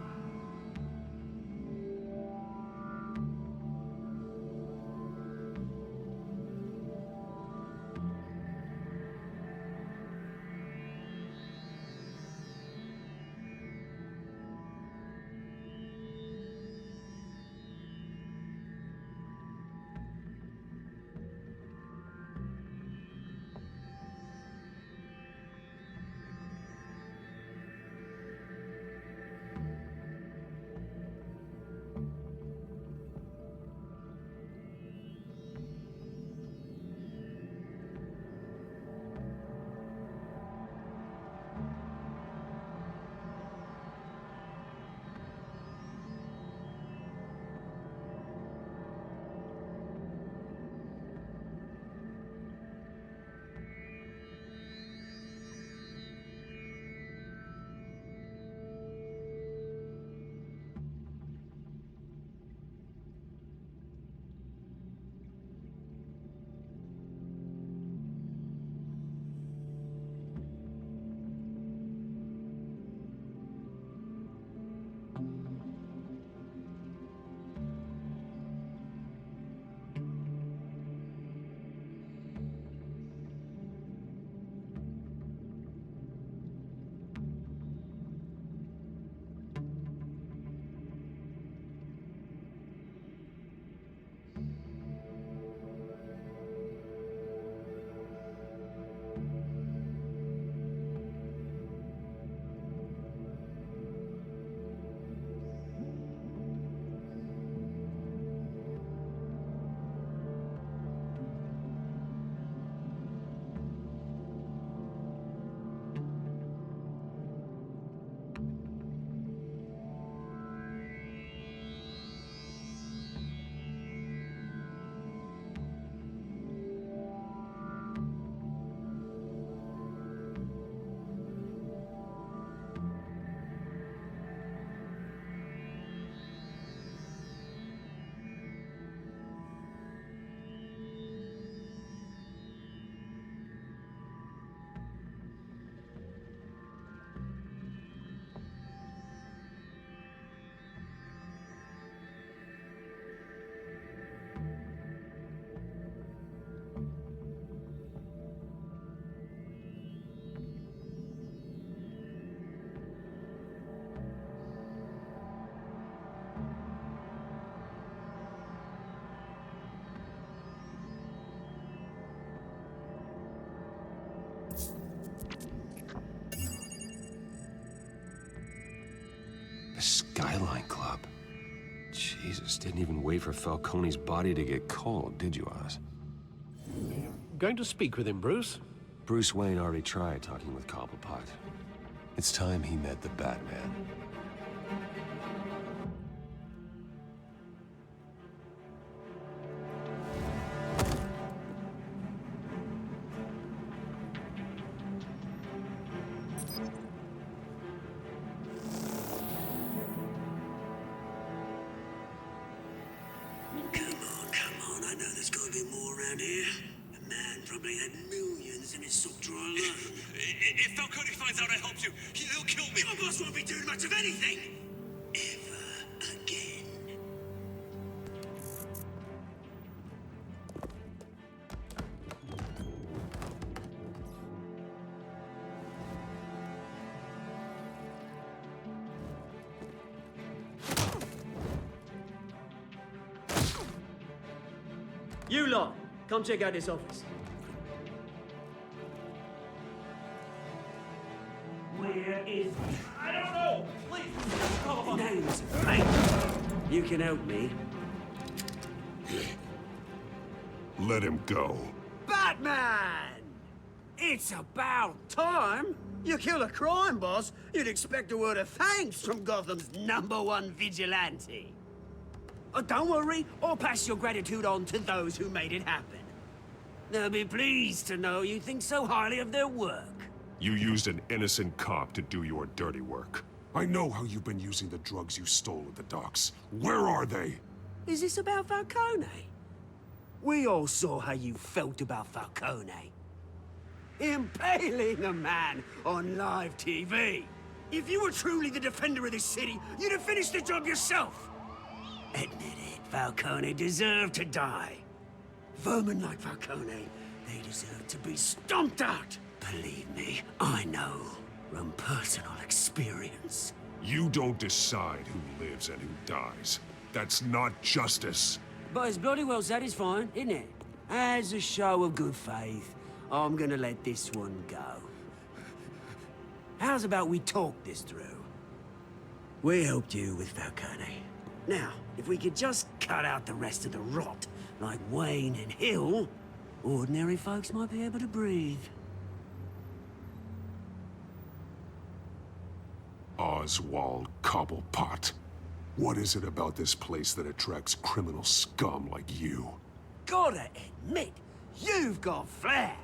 The Skyline Club. Jesus, didn't even wait for Falcone's body to get cold, did you, Oz? Going to speak with him, Bruce? Bruce Wayne already tried talking with Cobblepot. It's time he met the Batman. Come on, I know there's gotta be more around here. The man probably had millions in his sock drawer alone. If Falcone finds out I helped you, he'll kill me. Your boss won't be doing much of anything. Ever again. You lot, come check out this office. Where is he? I don't know! Please, call him up. Name's mate. You can help me. Let him go. Batman! It's about time. You kill a crime boss, you'd expect a word of thanks from Gotham's #1 vigilante. Oh, don't worry, I'll pass your gratitude on to those who made it happen. They'll be pleased to know you think so highly of their work. You used an innocent cop to do your dirty work. I know how you've been using the drugs you stole at the docks. Where are they? Is this about Falcone? We all saw how you felt about Falcone. Impaling a man on live TV. If you were truly the defender of this city, you'd have finished the job yourself. Admit it, Falcone deserved to die. Vermin like Falcone, they deserve to be stomped out. Believe me, I know from personal experience. You don't decide who lives and who dies. That's not justice. But it's bloody well satisfying, isn't it? As a show of good faith, I'm gonna let this one go. How's about we talk this through? We helped you with Falcone. Now, if we could just cut out the rest of the rot, like Wayne and Hill, ordinary folks might be able to breathe. Oswald Cobblepot. What is it about this place that attracts criminal scum like you? Gotta admit, you've got flair.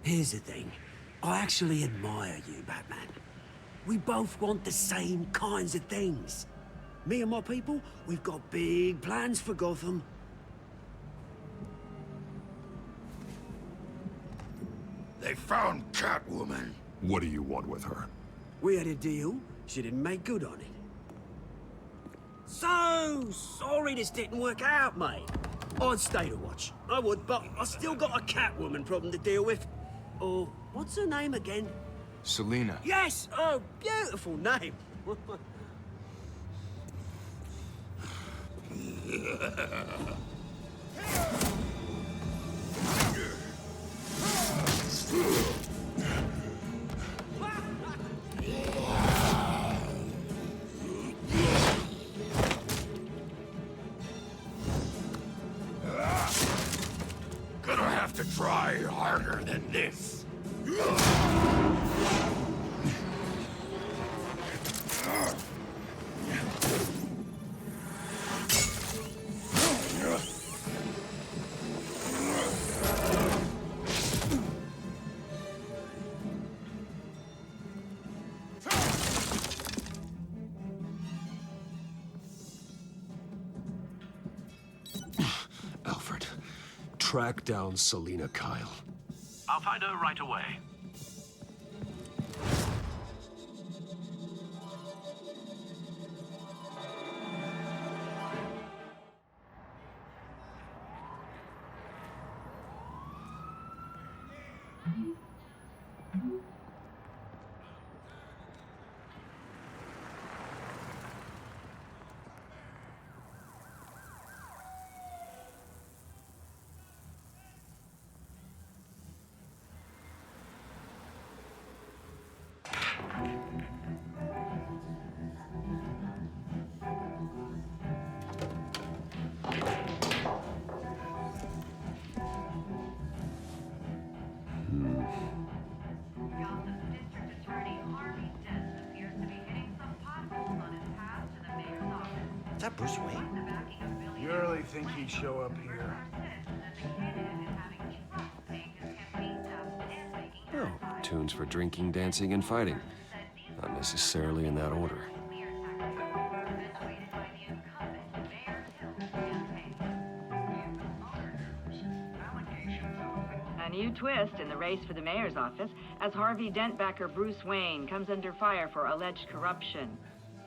Here's the thing. I actually admire you, Batman. We both want the same kinds of things. Me and my people, we've got big plans for Gotham. They found Catwoman. What do you want with her? We had a deal. She didn't make good on it. So sorry this didn't work out, mate. I'd stay to watch. I would, but I still got a Catwoman problem to deal with. Oh, what's her name again? Selina. Yes! Oh, beautiful name. Gonna have to try harder than this. Alfred, track down Selina Kyle. I'll find her right away. Is that Bruce Wayne? You really think he'd show up here? Oh, tunes for drinking, dancing, and fighting. Not necessarily in that order. A new twist in the race for the mayor's office as Harvey Dent backer Bruce Wayne comes under fire for alleged corruption.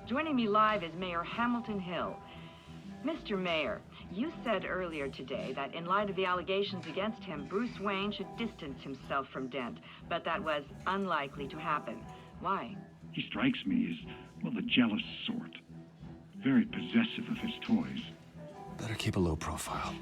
Joining me live is Mayor Hamilton Hill. Mr. Mayor, you said earlier today that in light of the allegations against him, Bruce Wayne should distance himself from Dent, but that was unlikely to happen. Why? He strikes me as, well, the jealous sort. Very possessive of his toys. Better keep a low profile.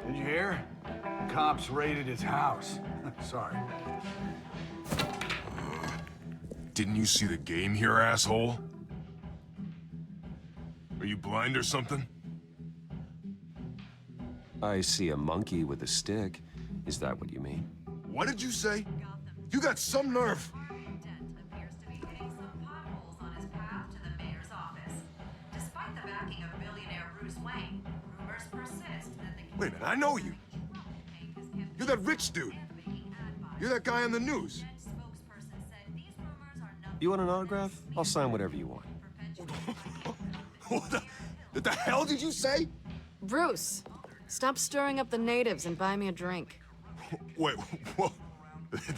Did you hear? Cops raided his house. Sorry. Didn't you see the game here, asshole? Are you blind or something? I see a monkey with a stick. Is that what you mean? What did you say? You got some nerve. Wait a minute, I know you. You're that rich dude. You're that guy on the news. You want an autograph? I'll sign whatever you want. What the hell did you say? Bruce, stop stirring up the natives and buy me a drink. Wait, what?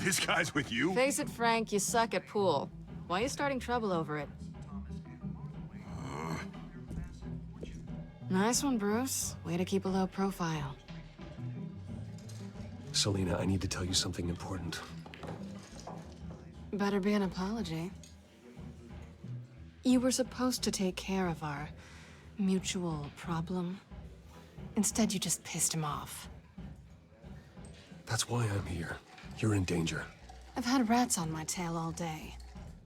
This guy's with you? Face it, Frank, you suck at pool. Why are you starting trouble over it? Nice one, Bruce. Way to keep a low profile. Selina, I need to tell you something important. Better be an apology. You were supposed to take care of our mutual problem. Instead, you just pissed him off. That's why I'm here. You're in danger. I've had rats on my tail all day.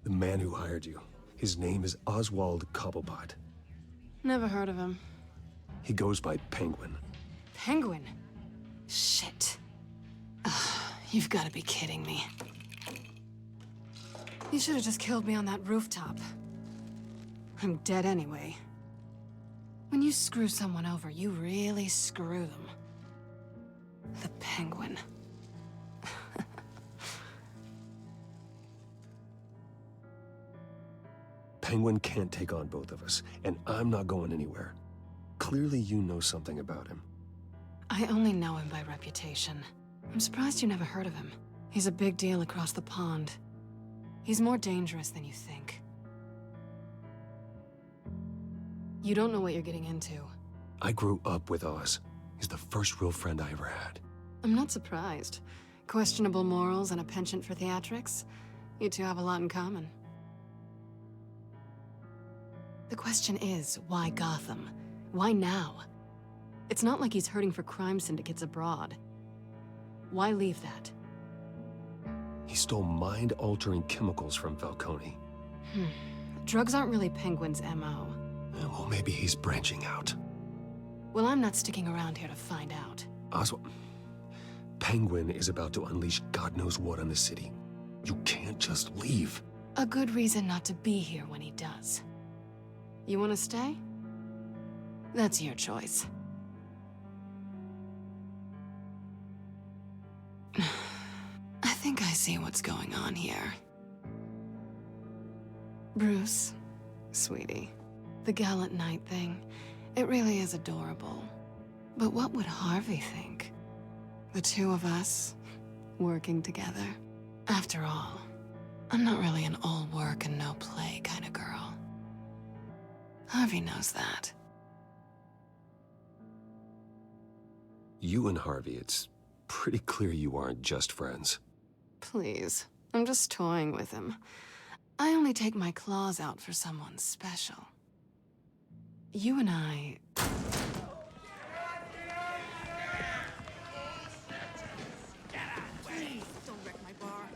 The man who hired you. His name is Oswald Cobblepot. Never heard of him. He goes by Penguin. Penguin? Shit. Ugh, you've got to be kidding me. You should have just killed me on that rooftop. I'm dead anyway. When you screw someone over, you really screw them. The Penguin. Penguin can't take on both of us, and I'm not going anywhere. Clearly you know something about him. I only know him by reputation. I'm surprised you never heard of him. He's a big deal across the pond. He's more dangerous than you think. You don't know what you're getting into. I grew up with Oz. He's the first real friend I ever had. I'm not surprised. Questionable morals and a penchant for theatrics? You two have a lot in common. The question is, why Gotham? Why now? It's not like he's hurting for crime syndicates abroad. Why leave that? He stole mind-altering chemicals from Falcone. Drugs aren't really Penguin's MO. Well, maybe he's branching out. Well, I'm not sticking around here to find out. Oswald, Penguin is about to unleash God knows what on the city. You can't just leave. A good reason not to be here when he does. You want to stay? That's your choice. I think I see what's going on here. Bruce, sweetie, the gallant knight thing, it really is adorable. But what would Harvey think? The two of us, working together. After all, I'm not really an all work and no play kind of girl. Harvey knows that. You and Harvey, it's pretty clear you aren't just friends. Please, I'm just toying with him. I only take my claws out for someone special. You and I... Please, don't wreck my bar.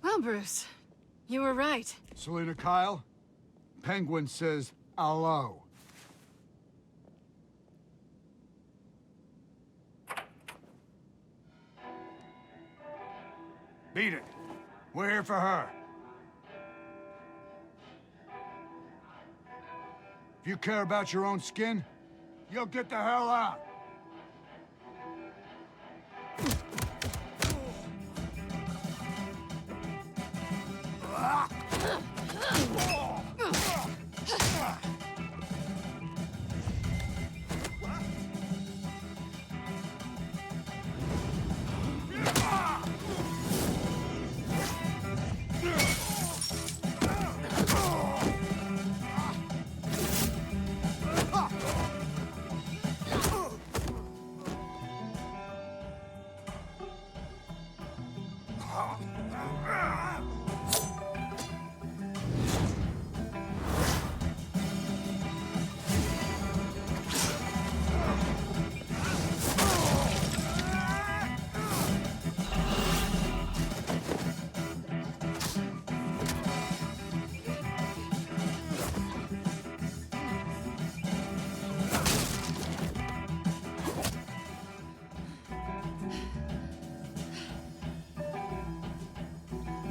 Well, Bruce, you were right. Selina Kyle, Penguin says hello. Beat it. We're here for her. If you care about your own skin, you'll get the hell out.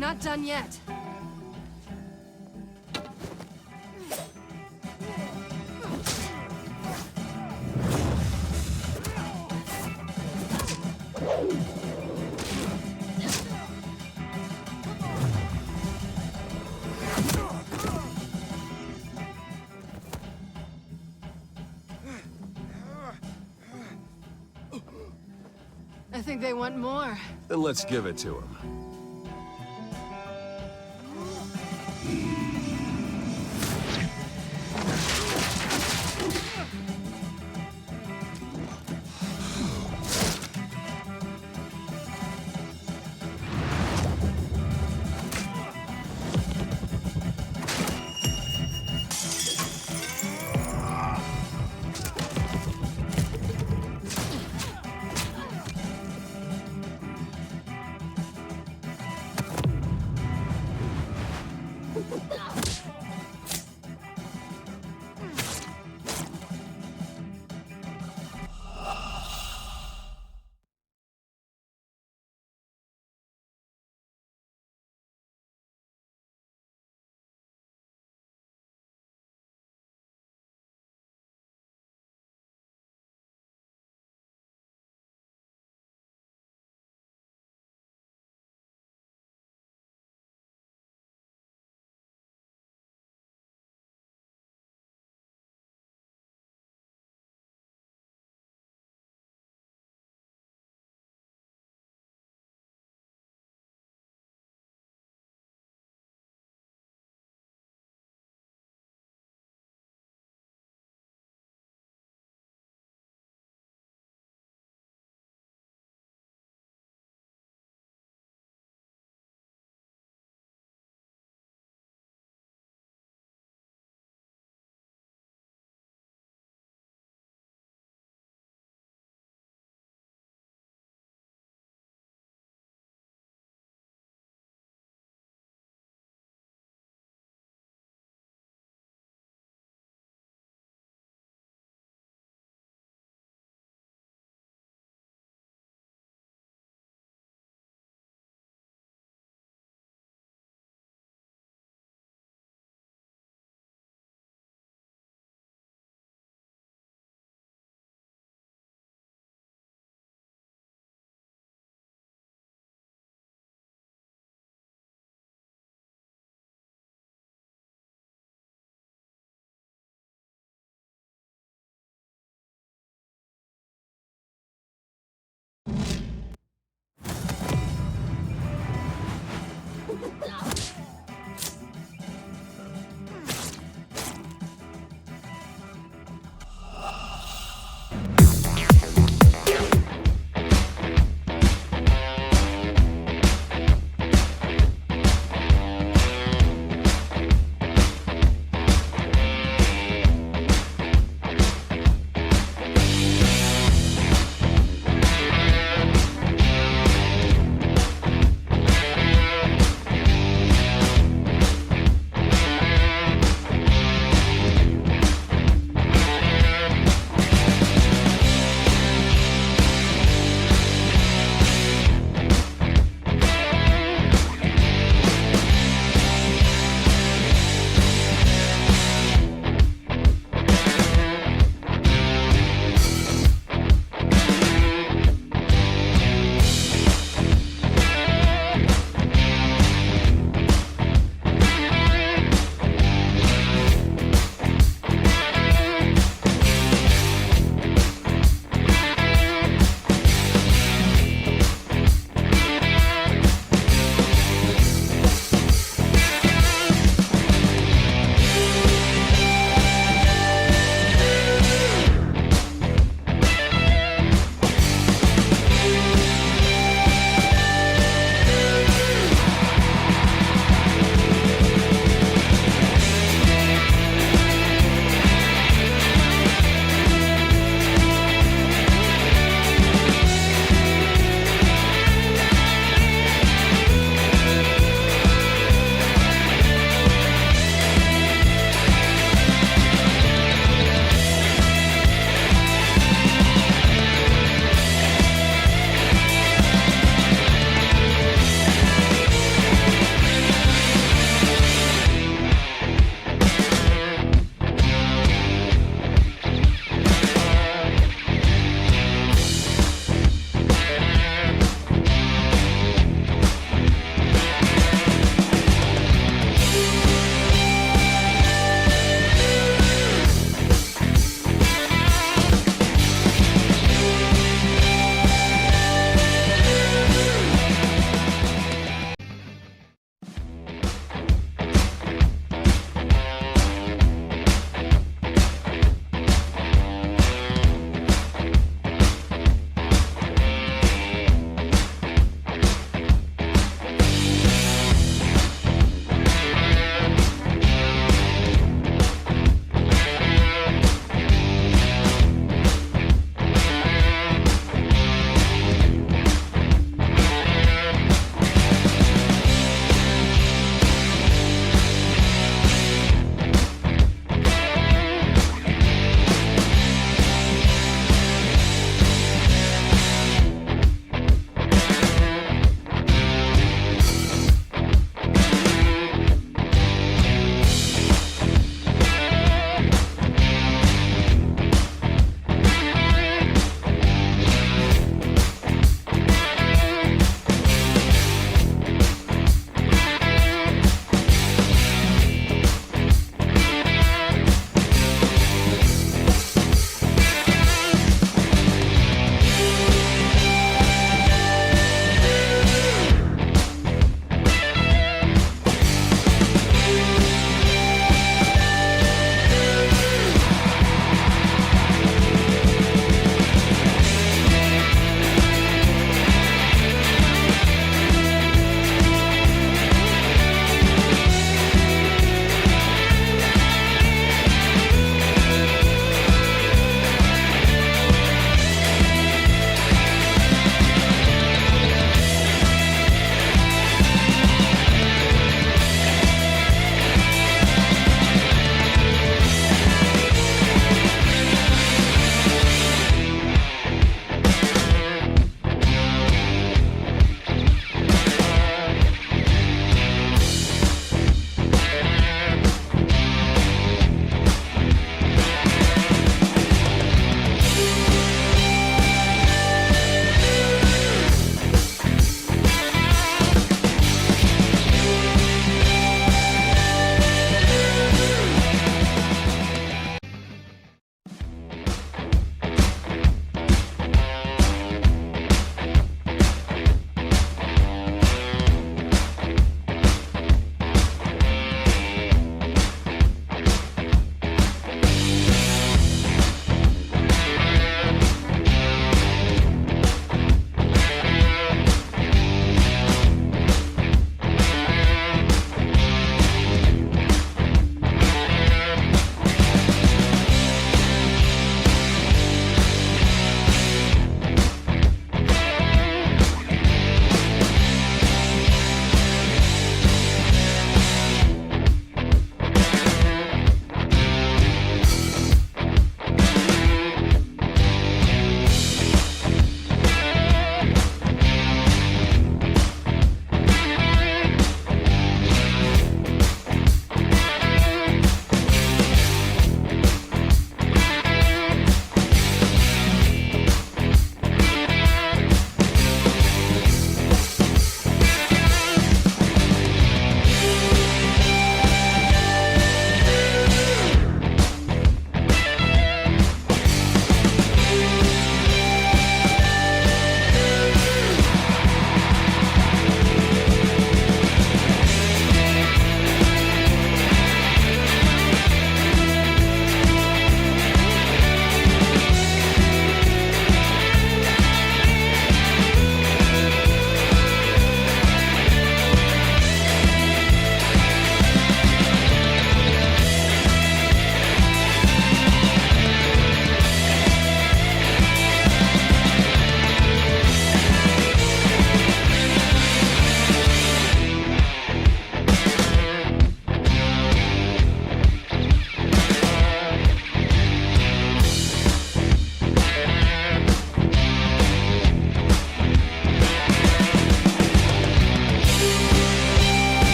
Not done yet. I think they want more. Then let's give it to him.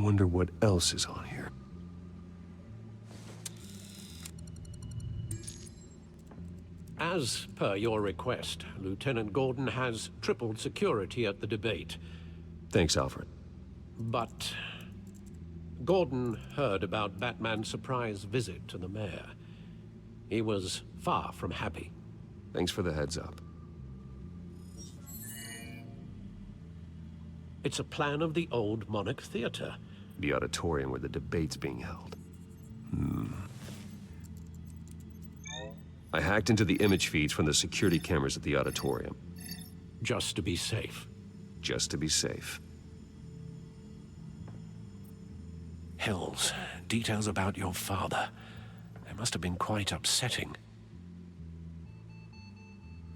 wonder what else is on here. As per your request, Lieutenant Gordon has tripled security at the debate. Thanks, Alfred. But Gordon heard about Batman's surprise visit to the mayor. He was far from happy. Thanks for the heads up. It's a plan of the old Monarch Theater. The auditorium where the debate's being held. I hacked into the image feeds from the security cameras at the auditorium. Just to be safe. Just to be safe. Hills, details about your father. They must have been quite upsetting.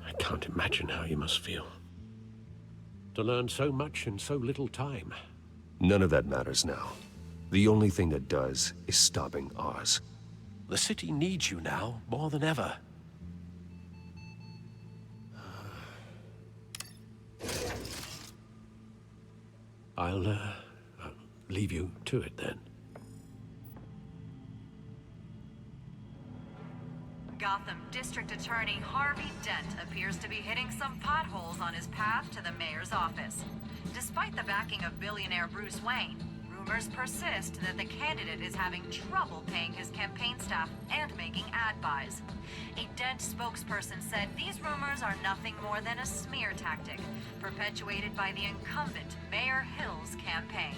I can't imagine how you must feel. To learn so much in so little time. None of that matters now. The only thing that does is stopping Oz. The city needs you now, more than ever. I'll leave you to it then. Gotham District Attorney Harvey Dent appears to be hitting some potholes on his path to the mayor's office. Despite the backing of billionaire Bruce Wayne, rumors persist that the candidate is having trouble paying his campaign staff and making ad buys. A Dent spokesperson said these rumors are nothing more than a smear tactic, perpetuated by the incumbent Mayor Hill's campaign.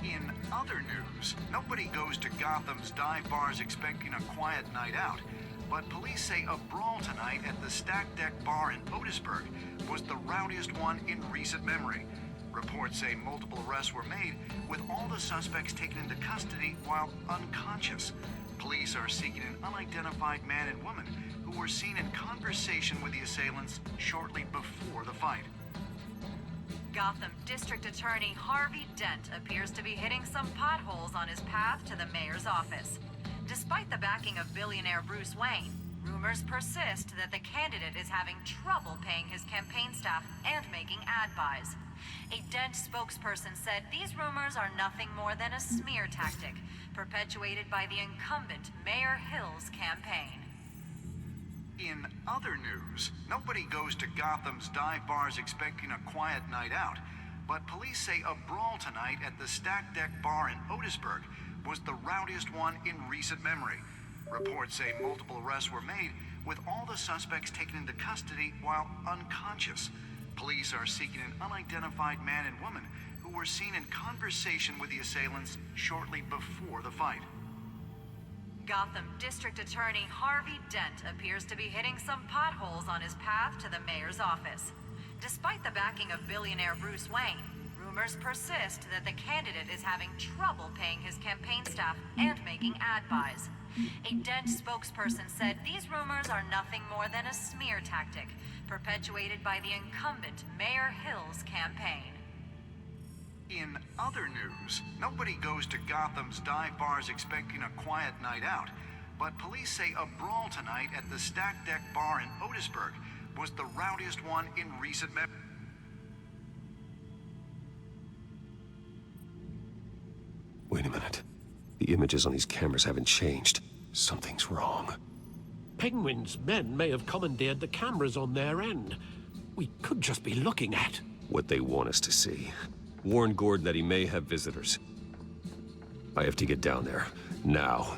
In other news, nobody goes to Gotham's dive bars expecting a quiet night out, but police say a brawl tonight at the Stack Deck Bar in Otisburg was the rowdiest one in recent memory. Reports say multiple arrests were made, with all the suspects taken into custody while unconscious. Police are seeking an unidentified man and woman who were seen in conversation with the assailants shortly before the fight. Gotham District Attorney Harvey Dent appears to be hitting some potholes on his path to the mayor's office. Despite the backing of billionaire Bruce Wayne, rumors persist that the candidate is having trouble paying his campaign staff and making ad buys. A Dent spokesperson said these rumors are nothing more than a smear tactic, perpetuated by the incumbent Mayor Hill's campaign. In other news, nobody goes to Gotham's dive bars expecting a quiet night out, but police say a brawl tonight at the Stack Deck Bar in Otisburg was the rowdiest one in recent memory. Reports say multiple arrests were made, with all the suspects taken into custody while unconscious. Police are seeking an unidentified man and woman who were seen in conversation with the assailants shortly before the fight. Gotham District Attorney Harvey Dent appears to be hitting some potholes on his path to the mayor's office. Despite the backing of billionaire Bruce Wayne, rumors persist that the candidate is having trouble paying his campaign staff and making ad buys. A Dent spokesperson said these rumors are nothing more than a smear tactic, perpetuated by the incumbent Mayor Hill's campaign. In other news, nobody goes to Gotham's dive bars expecting a quiet night out, but police say a brawl tonight at the Stack Deck Bar in Otisburg was the rowdiest one in recent memory. Wait a minute. The images on these cameras haven't changed. Something's wrong. Penguin's men may have commandeered the cameras on their end. We could just be looking at what they want us to see. Warn Gordon that he may have visitors. I have to get down there, now.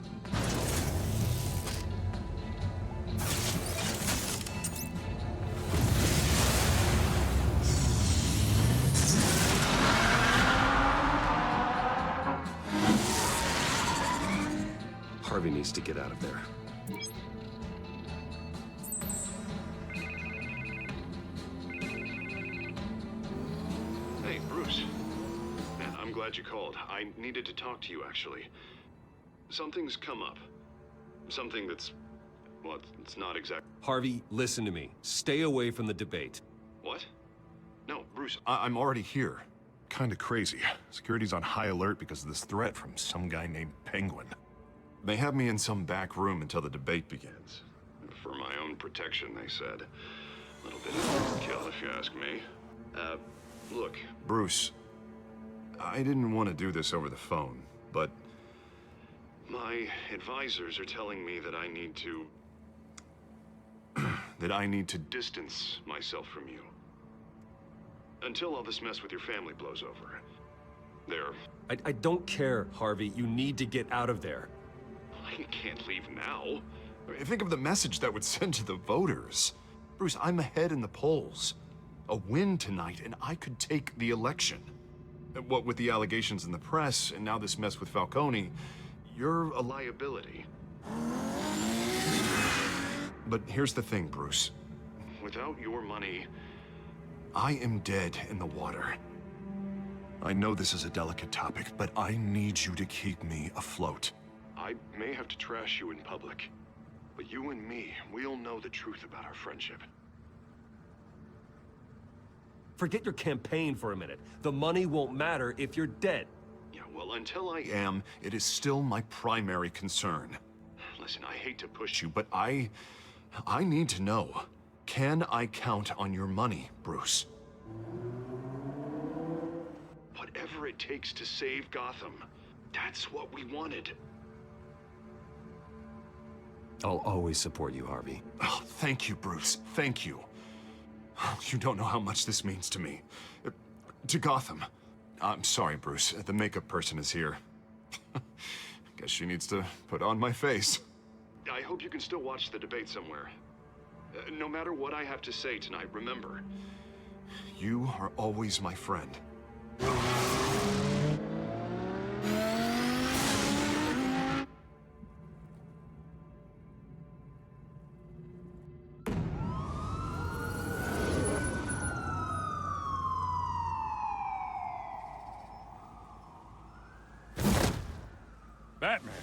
Harvey needs to get out of there. Hey, Bruce. Man, I'm glad you called. I needed to talk to you, actually. Something's come up. Something that's... well, it's not exact... Harvey, listen to me. Stay away from the debate. What? No, Bruce, I'm already here. Kinda crazy. Security's on high alert because of this threat from some guy named Penguin. They have me in some back room until the debate begins. For my own protection, they said. A little bit of overkill, if you ask me. Look, Bruce, I didn't want to do this over the phone, but my advisors are telling me that I need to... that I need to distance myself from you. Until all this mess with your family blows over. There. I don't care, Harvey. You need to get out of there. I can't leave now. I mean, think of the message that would send to the voters. Bruce, I'm ahead in the polls. A win tonight, and I could take the election. What with the allegations in the press, and now this mess with Falcone, you're a liability. But here's the thing, Bruce. Without your money, I am dead in the water. I know this is a delicate topic, but I need you to keep me afloat. I may have to trash you in public, but you and me, we'll know the truth about our friendship. Forget your campaign for a minute. The money won't matter if you're dead. Yeah, well, until I am, it is still my primary concern. Listen, I hate to push you, but I need to know. Can I count on your money, Bruce? Whatever it takes to save Gotham, that's what we wanted. I'll always support you, Harvey. Oh, thank you, Bruce. Thank you. You don't know how much this means to me. To Gotham. I'm sorry, Bruce. The makeup person is here. Guess she needs to put on my face. I hope you can still watch the debate somewhere. No matter what I have to say tonight, remember, you are always my friend. Batman?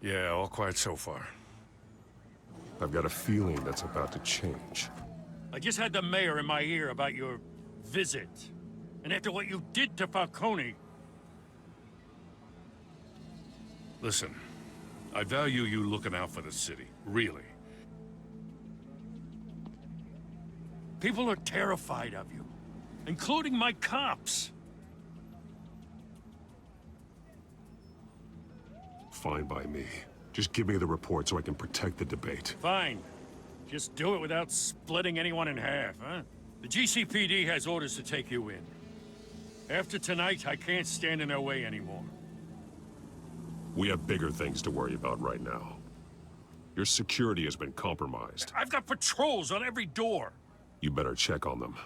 Yeah, all quiet so far. I've got a feeling that's about to change. I just had the mayor in my ear about your visit. And after what you did to Falcone... Listen, I value you looking out for the city, really. People are terrified of you, including my cops. Fine by me. Just give me the report so I can protect the debate. Fine. Just do it without splitting anyone in half, huh? The GCPD has orders to take you in. After tonight, I can't stand in their way anymore. We have bigger things to worry about right now. Your security has been compromised. I've got patrols on every door. You better check on them.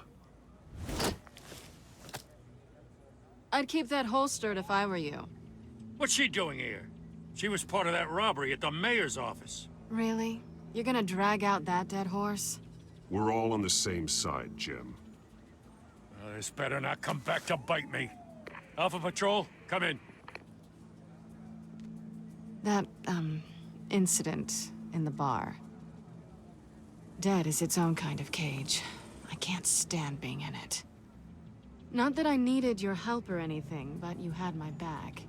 I'd keep that holstered if I were you. What's she doing here? She was part of that robbery at the mayor's office. Really? You're gonna drag out that dead horse? We're all on the same side, Jim. This better not come back to bite me. Alpha Patrol, come in. That, incident in the bar. Dead is its own kind of cage. I can't stand being in it. Not that I needed your help or anything, but you had my back.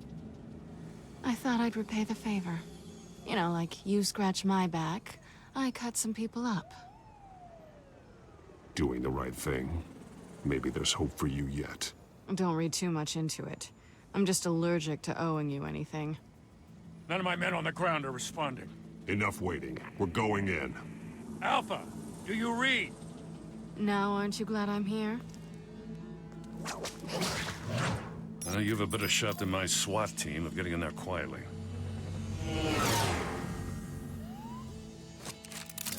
I thought I'd repay the favor. You know, like you scratch my back, I cut some people up. Doing the right thing. Maybe there's hope for you yet. Don't read too much into it. I'm just allergic to owing you anything. None of my men on the ground are responding. Enough waiting. We're going in. Alpha, do you read? Now, aren't you glad I'm here? You have a better shot than my SWAT team of getting in there quietly.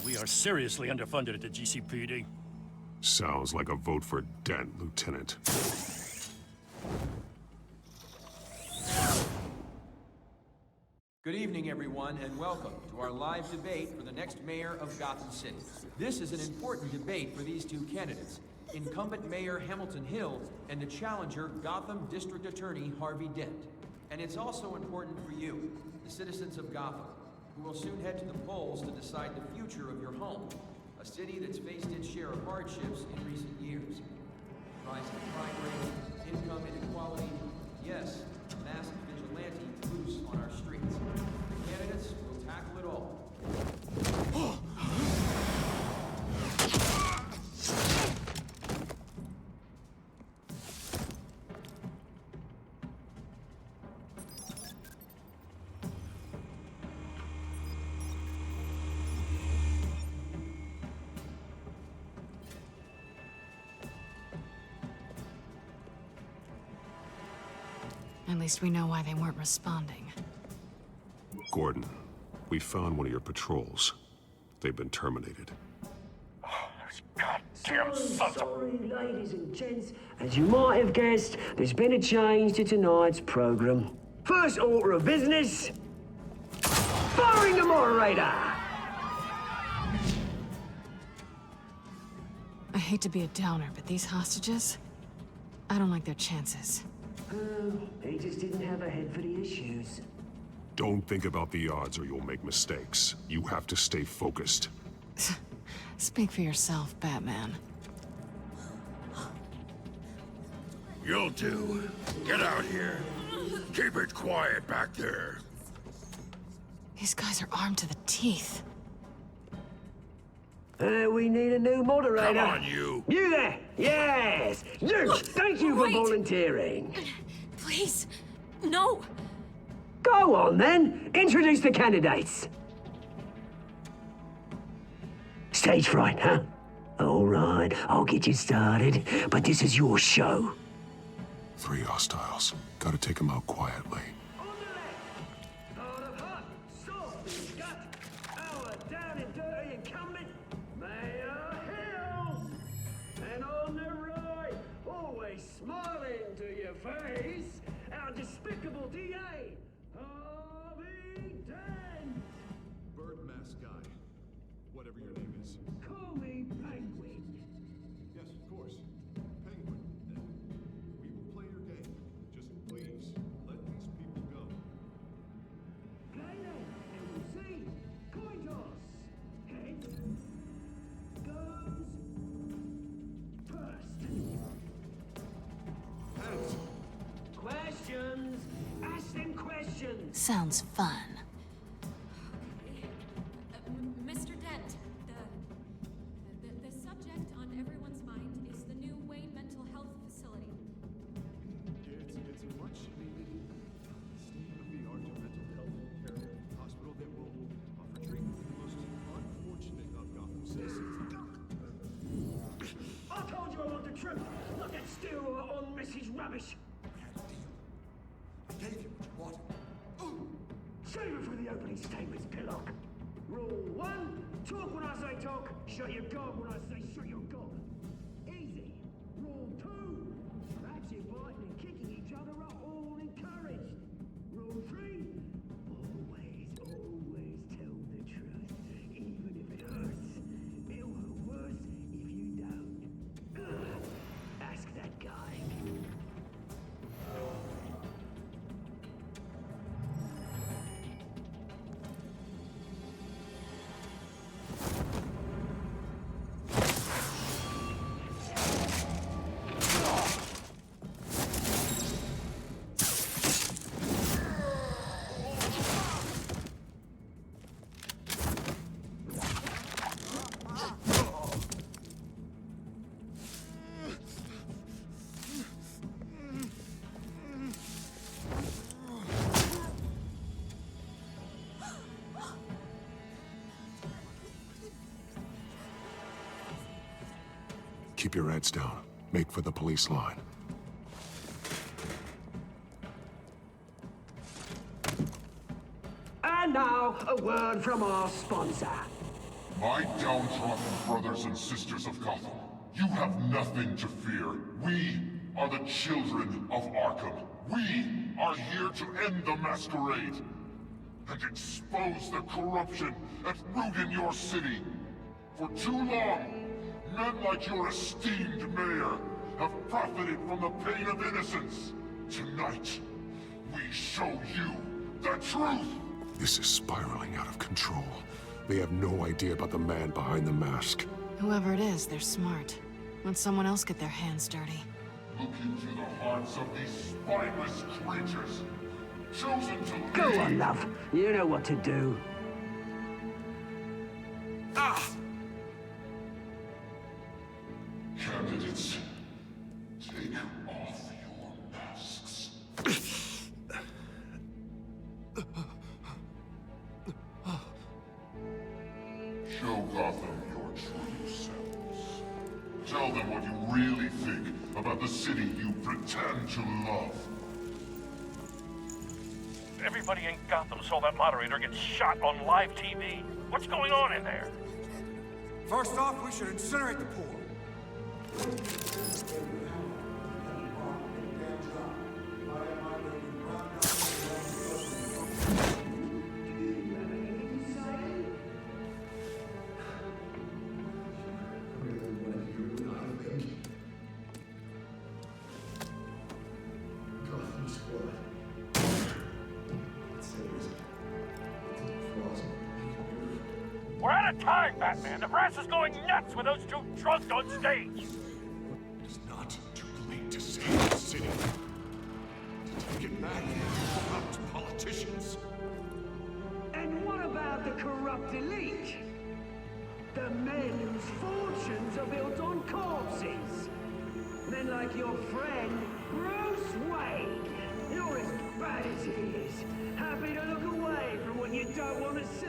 We are seriously underfunded at the GCPD. Sounds like a vote for Dent, Lieutenant. Good evening, everyone, and welcome to our live debate for the next mayor of Gotham City. This is an important debate for these two candidates, incumbent Mayor Hamilton Hill and the challenger Gotham District Attorney Harvey Dent. And it's also important for you, the citizens of Gotham, who will soon head to the polls to decide the future of your home, a city that's faced its share of hardships in recent years. Rising crime rates, income inequality, yes, masked vigilante loose on our streets. The candidates will tackle it all. At least we know why they weren't responding. Gordon, we found one of your patrols. They've been terminated. Goddamn sons of... Sorry, ladies and gents. As you might have guessed, there's been a change to tonight's program. First order of business, firing the moderator! I hate to be a downer, but these hostages, I don't like their chances. He just didn't have a head for the issues. Don't think about the odds or you'll make mistakes. You have to stay focused. Speak for yourself, Batman. You'll do. Get out here. Keep it quiet back there. These guys are armed to the teeth. We need a new moderator. Come on, you. You there! Yes! You! Thank you for volunteering. Please, no. Go on, then. Introduce the candidates. Stage fright, huh? All right, I'll get you started, but this is your show. 3 hostiles. Gotta take them out quietly. Our despicable DA, Harvey Dent! Bird mask guy. Whatever your name is. Call me Penguin. Yes, of course. Penguin, then. We will play your game. Just please, let these people go. Play them, and we'll see. Coin toss. Heads goes first. Heads. Questions! Ask them questions! Sounds fun. Mr. Dent, the subject on everyone's mind is the new Wayne Mental Health Facility. It's a much-needed state-of-the-art mental health care hospital that will offer treatment for the most unfortunate of Gotham citizens. I told you I want the truth, not that stew on Mrs. Rubbish. Gave you what you wanted. Save it for the opening statements, Pillock. Rule 1, talk when I say talk, shut your gob when I say shut your gob. Easy. Rule 2, ratchet biting and kicking each other are all encouraged. Rule 3, always tell the truth, even if it hurts. It'll hurt worse if you don't. Ask that guy. Keep your heads down. Make for the police line. And now, a word from our sponsor. My downtrodden brothers and sisters of Gotham, you have nothing to fear. We are the children of Arkham. We are here to end the masquerade and expose the corruption at root in your city. For too long, men like your esteemed mayor have profited from the pain of innocence. Tonight, we show you the truth. This is spiraling out of control. They have no idea about the man behind the mask. Whoever it is, they're smart. Let someone else get their hands dirty. Look into the hearts of these spineless creatures, chosen to lead. Go on, love. You know what to do. Candidates, take off your masks. Show Gotham your true selves. Tell them what you really think about the city you pretend to love. Everybody in Gotham saw that moderator get shot on live TV. What's going on in there? First off, we should incinerate the pool. We're out of time, Batman. The brass is going nuts with those two drunks on stage. It's not too late to save the city. To take it back from corrupt politicians. And what about the corrupt elite? The men whose fortunes are built on corpses. Men like your friend, Bruce Wayne. You're as bad as he is. Happy to look away from what you don't want to see.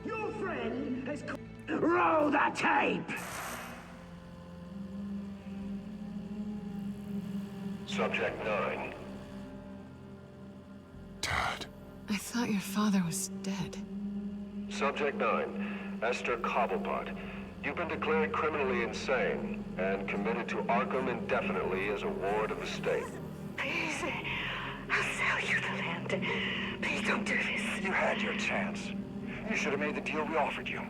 Your friend has... Roll the tape! Subject 9. I thought your father was dead. Subject 9, Esther Cobblepot. You've been declared criminally insane and committed to Arkham indefinitely as a ward of the state. Please, I'll sell you the land. Please don't do this. You had your chance. You should have made the deal we offered you.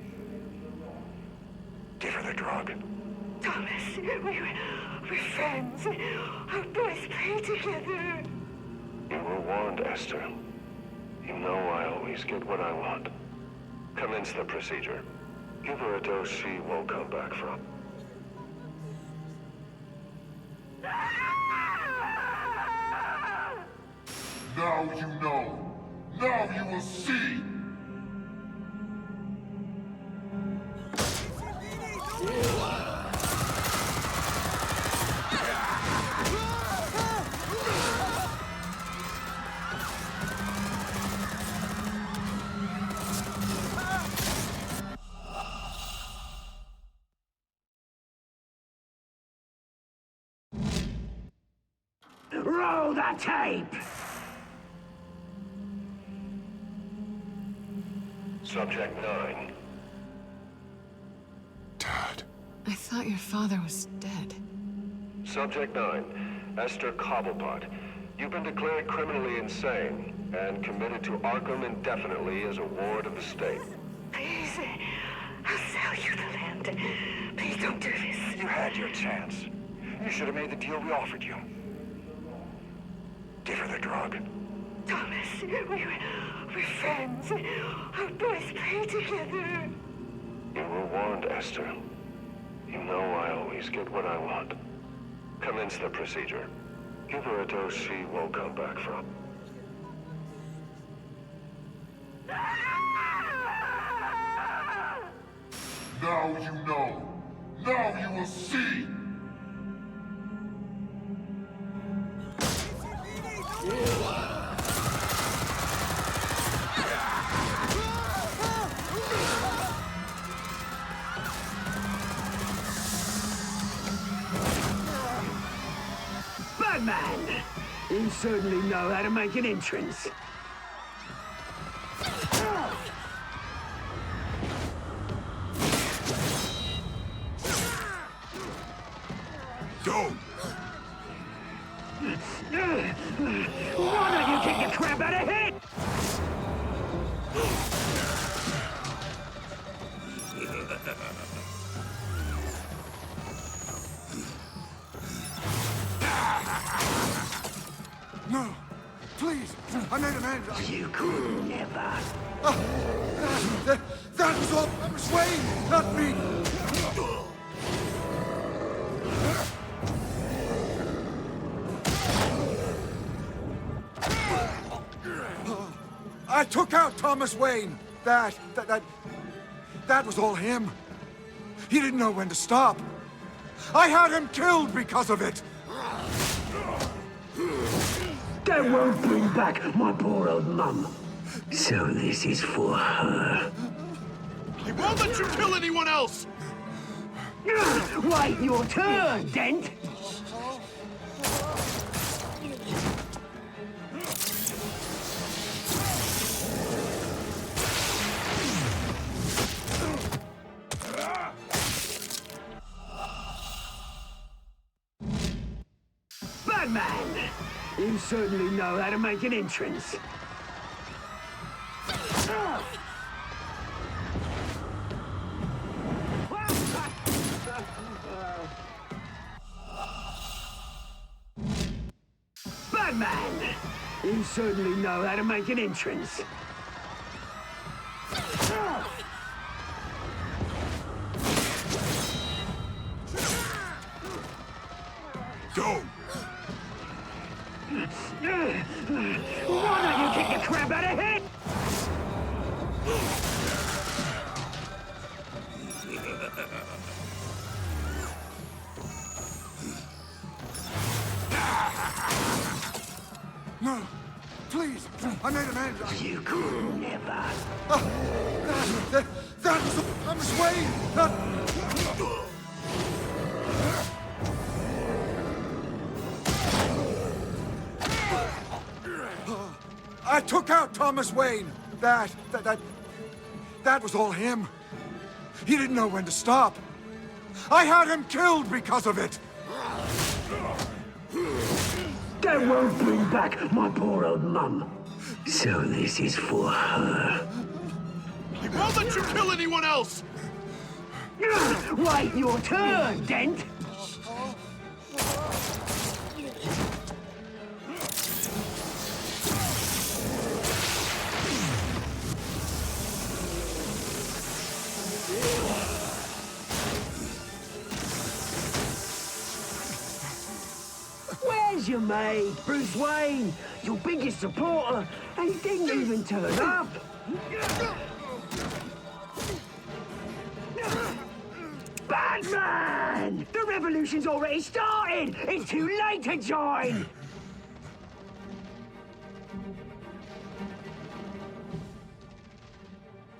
Give her the drug. Thomas, we're friends. Our boys play together. You were warned, Esther. You know I always get what I want. Commence the procedure. Give her a dose she won't come back from. Now you know. Now you will see. Roll the tape! Subject 9. I thought your father was dead. Subject 9, Esther Cobblepot. You've been declared criminally insane and committed to Arkham indefinitely as a ward of the state. Please, I'll sell you the land. Please don't do this. You had your chance. You should have made the deal we offered you. Give her the drug. Thomas, we're friends. Our boys play together. You were warned, Esther. You know I always get what I want. Commence the procedure. Give her a dose she won't come back from. Now you know. Now you will see. Batman! You certainly know how to make an entrance. Go! Why don't you kick the crap out of him? No! Please! I made an end! You could never. That was all Thomas Wayne, not me! I took out Thomas Wayne. That was all him. He didn't know when to stop. I had him killed because of it. That won't bring back my poor old mum. So this is for her. He won't let you kill anyone else! Wait your turn, Dent! You certainly know how to make an entrance. Batman! You certainly know how to make an entrance. Go! Why don't you kick the crap out of him? No, please, I made amends. You could never. That was Thomas Wayne! I took out Thomas Wayne. That was all him. He didn't know when to stop. I had him killed because of it. That won't bring back my poor old mum. So this is for her. I won't let you kill anyone else! Wait your turn, Dent! Where's your mate, Bruce Wayne? Your biggest supporter, and he didn't even turn up. Batman! The revolution's already started! It's too late to join!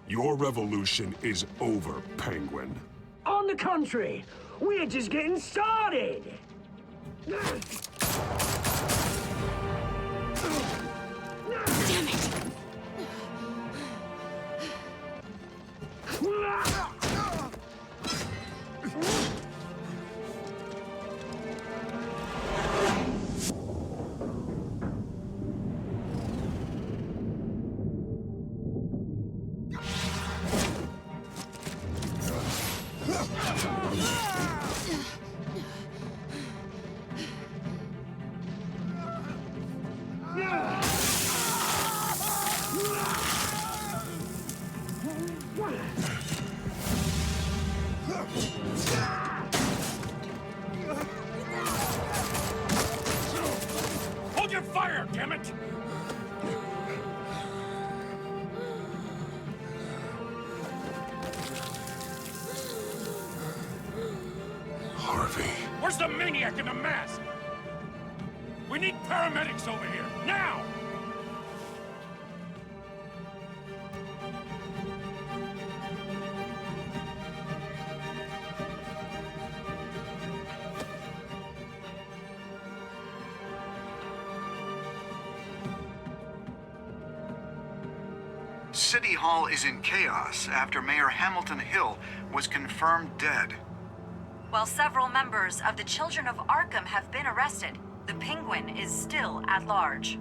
Your revolution is over, Penguin. On the contrary, we're just getting started! Damn it! Hold your fire, damn it! Harvey. Where's the maniac in the mask? We need paramedics over here, now! City Hall is in chaos after Mayor Hamilton Hill was confirmed dead. While several members of the Children of Arkham have been arrested, the Penguin is still at large.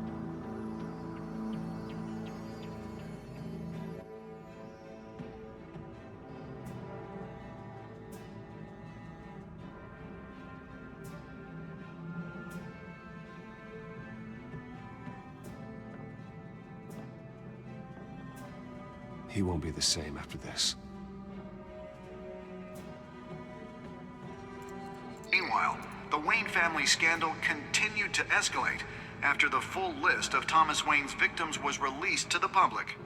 He won't be the same after this. Meanwhile, the Wayne family scandal continued to escalate after the full list of Thomas Wayne's victims was released to the public.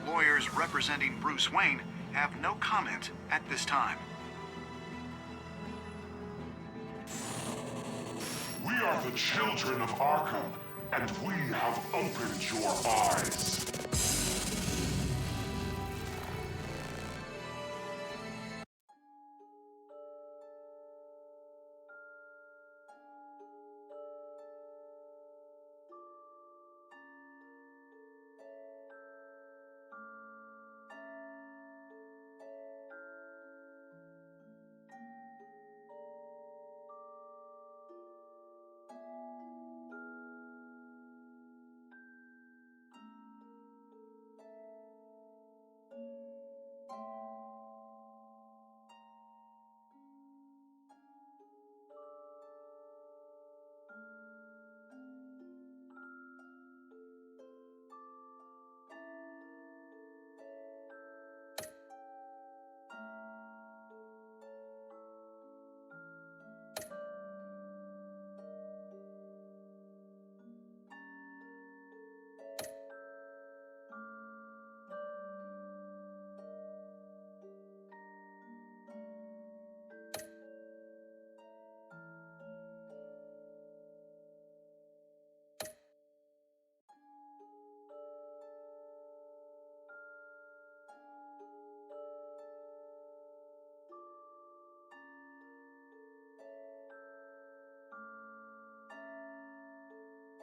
Lawyers representing Bruce Wayne have no comment at this time. We We are the children of Arkham, and we have opened your eyes.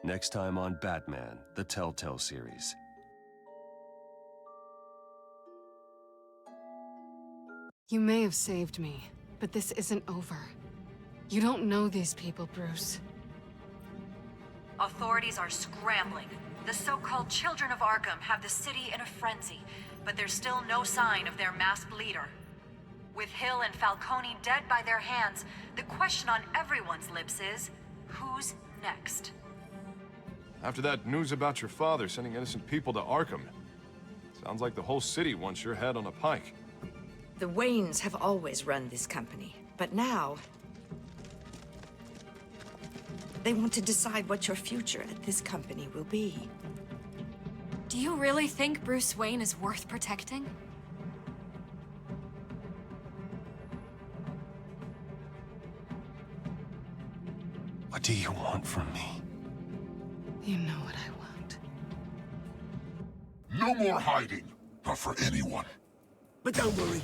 Next time on Batman, the Telltale series. You may have saved me, but this isn't over. You don't know these people, Bruce. Authorities are scrambling. The so-called Children of Arkham have the city in a frenzy, but there's still no sign of their masked leader. With Hill and Falcone dead by their hands, the question on everyone's lips is, who's next? After that news about your father sending innocent people to Arkham, sounds like the whole city wants your head on a pike. The Waynes have always run this company, but now they want to decide what your future at this company will be. Do you really think Bruce Wayne is worth protecting? What do you want from me? You know what I want. No more hiding. Not for anyone. But don't worry.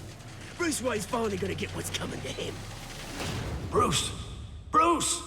Bruce Wayne's finally gonna get what's coming to him. Bruce! Bruce!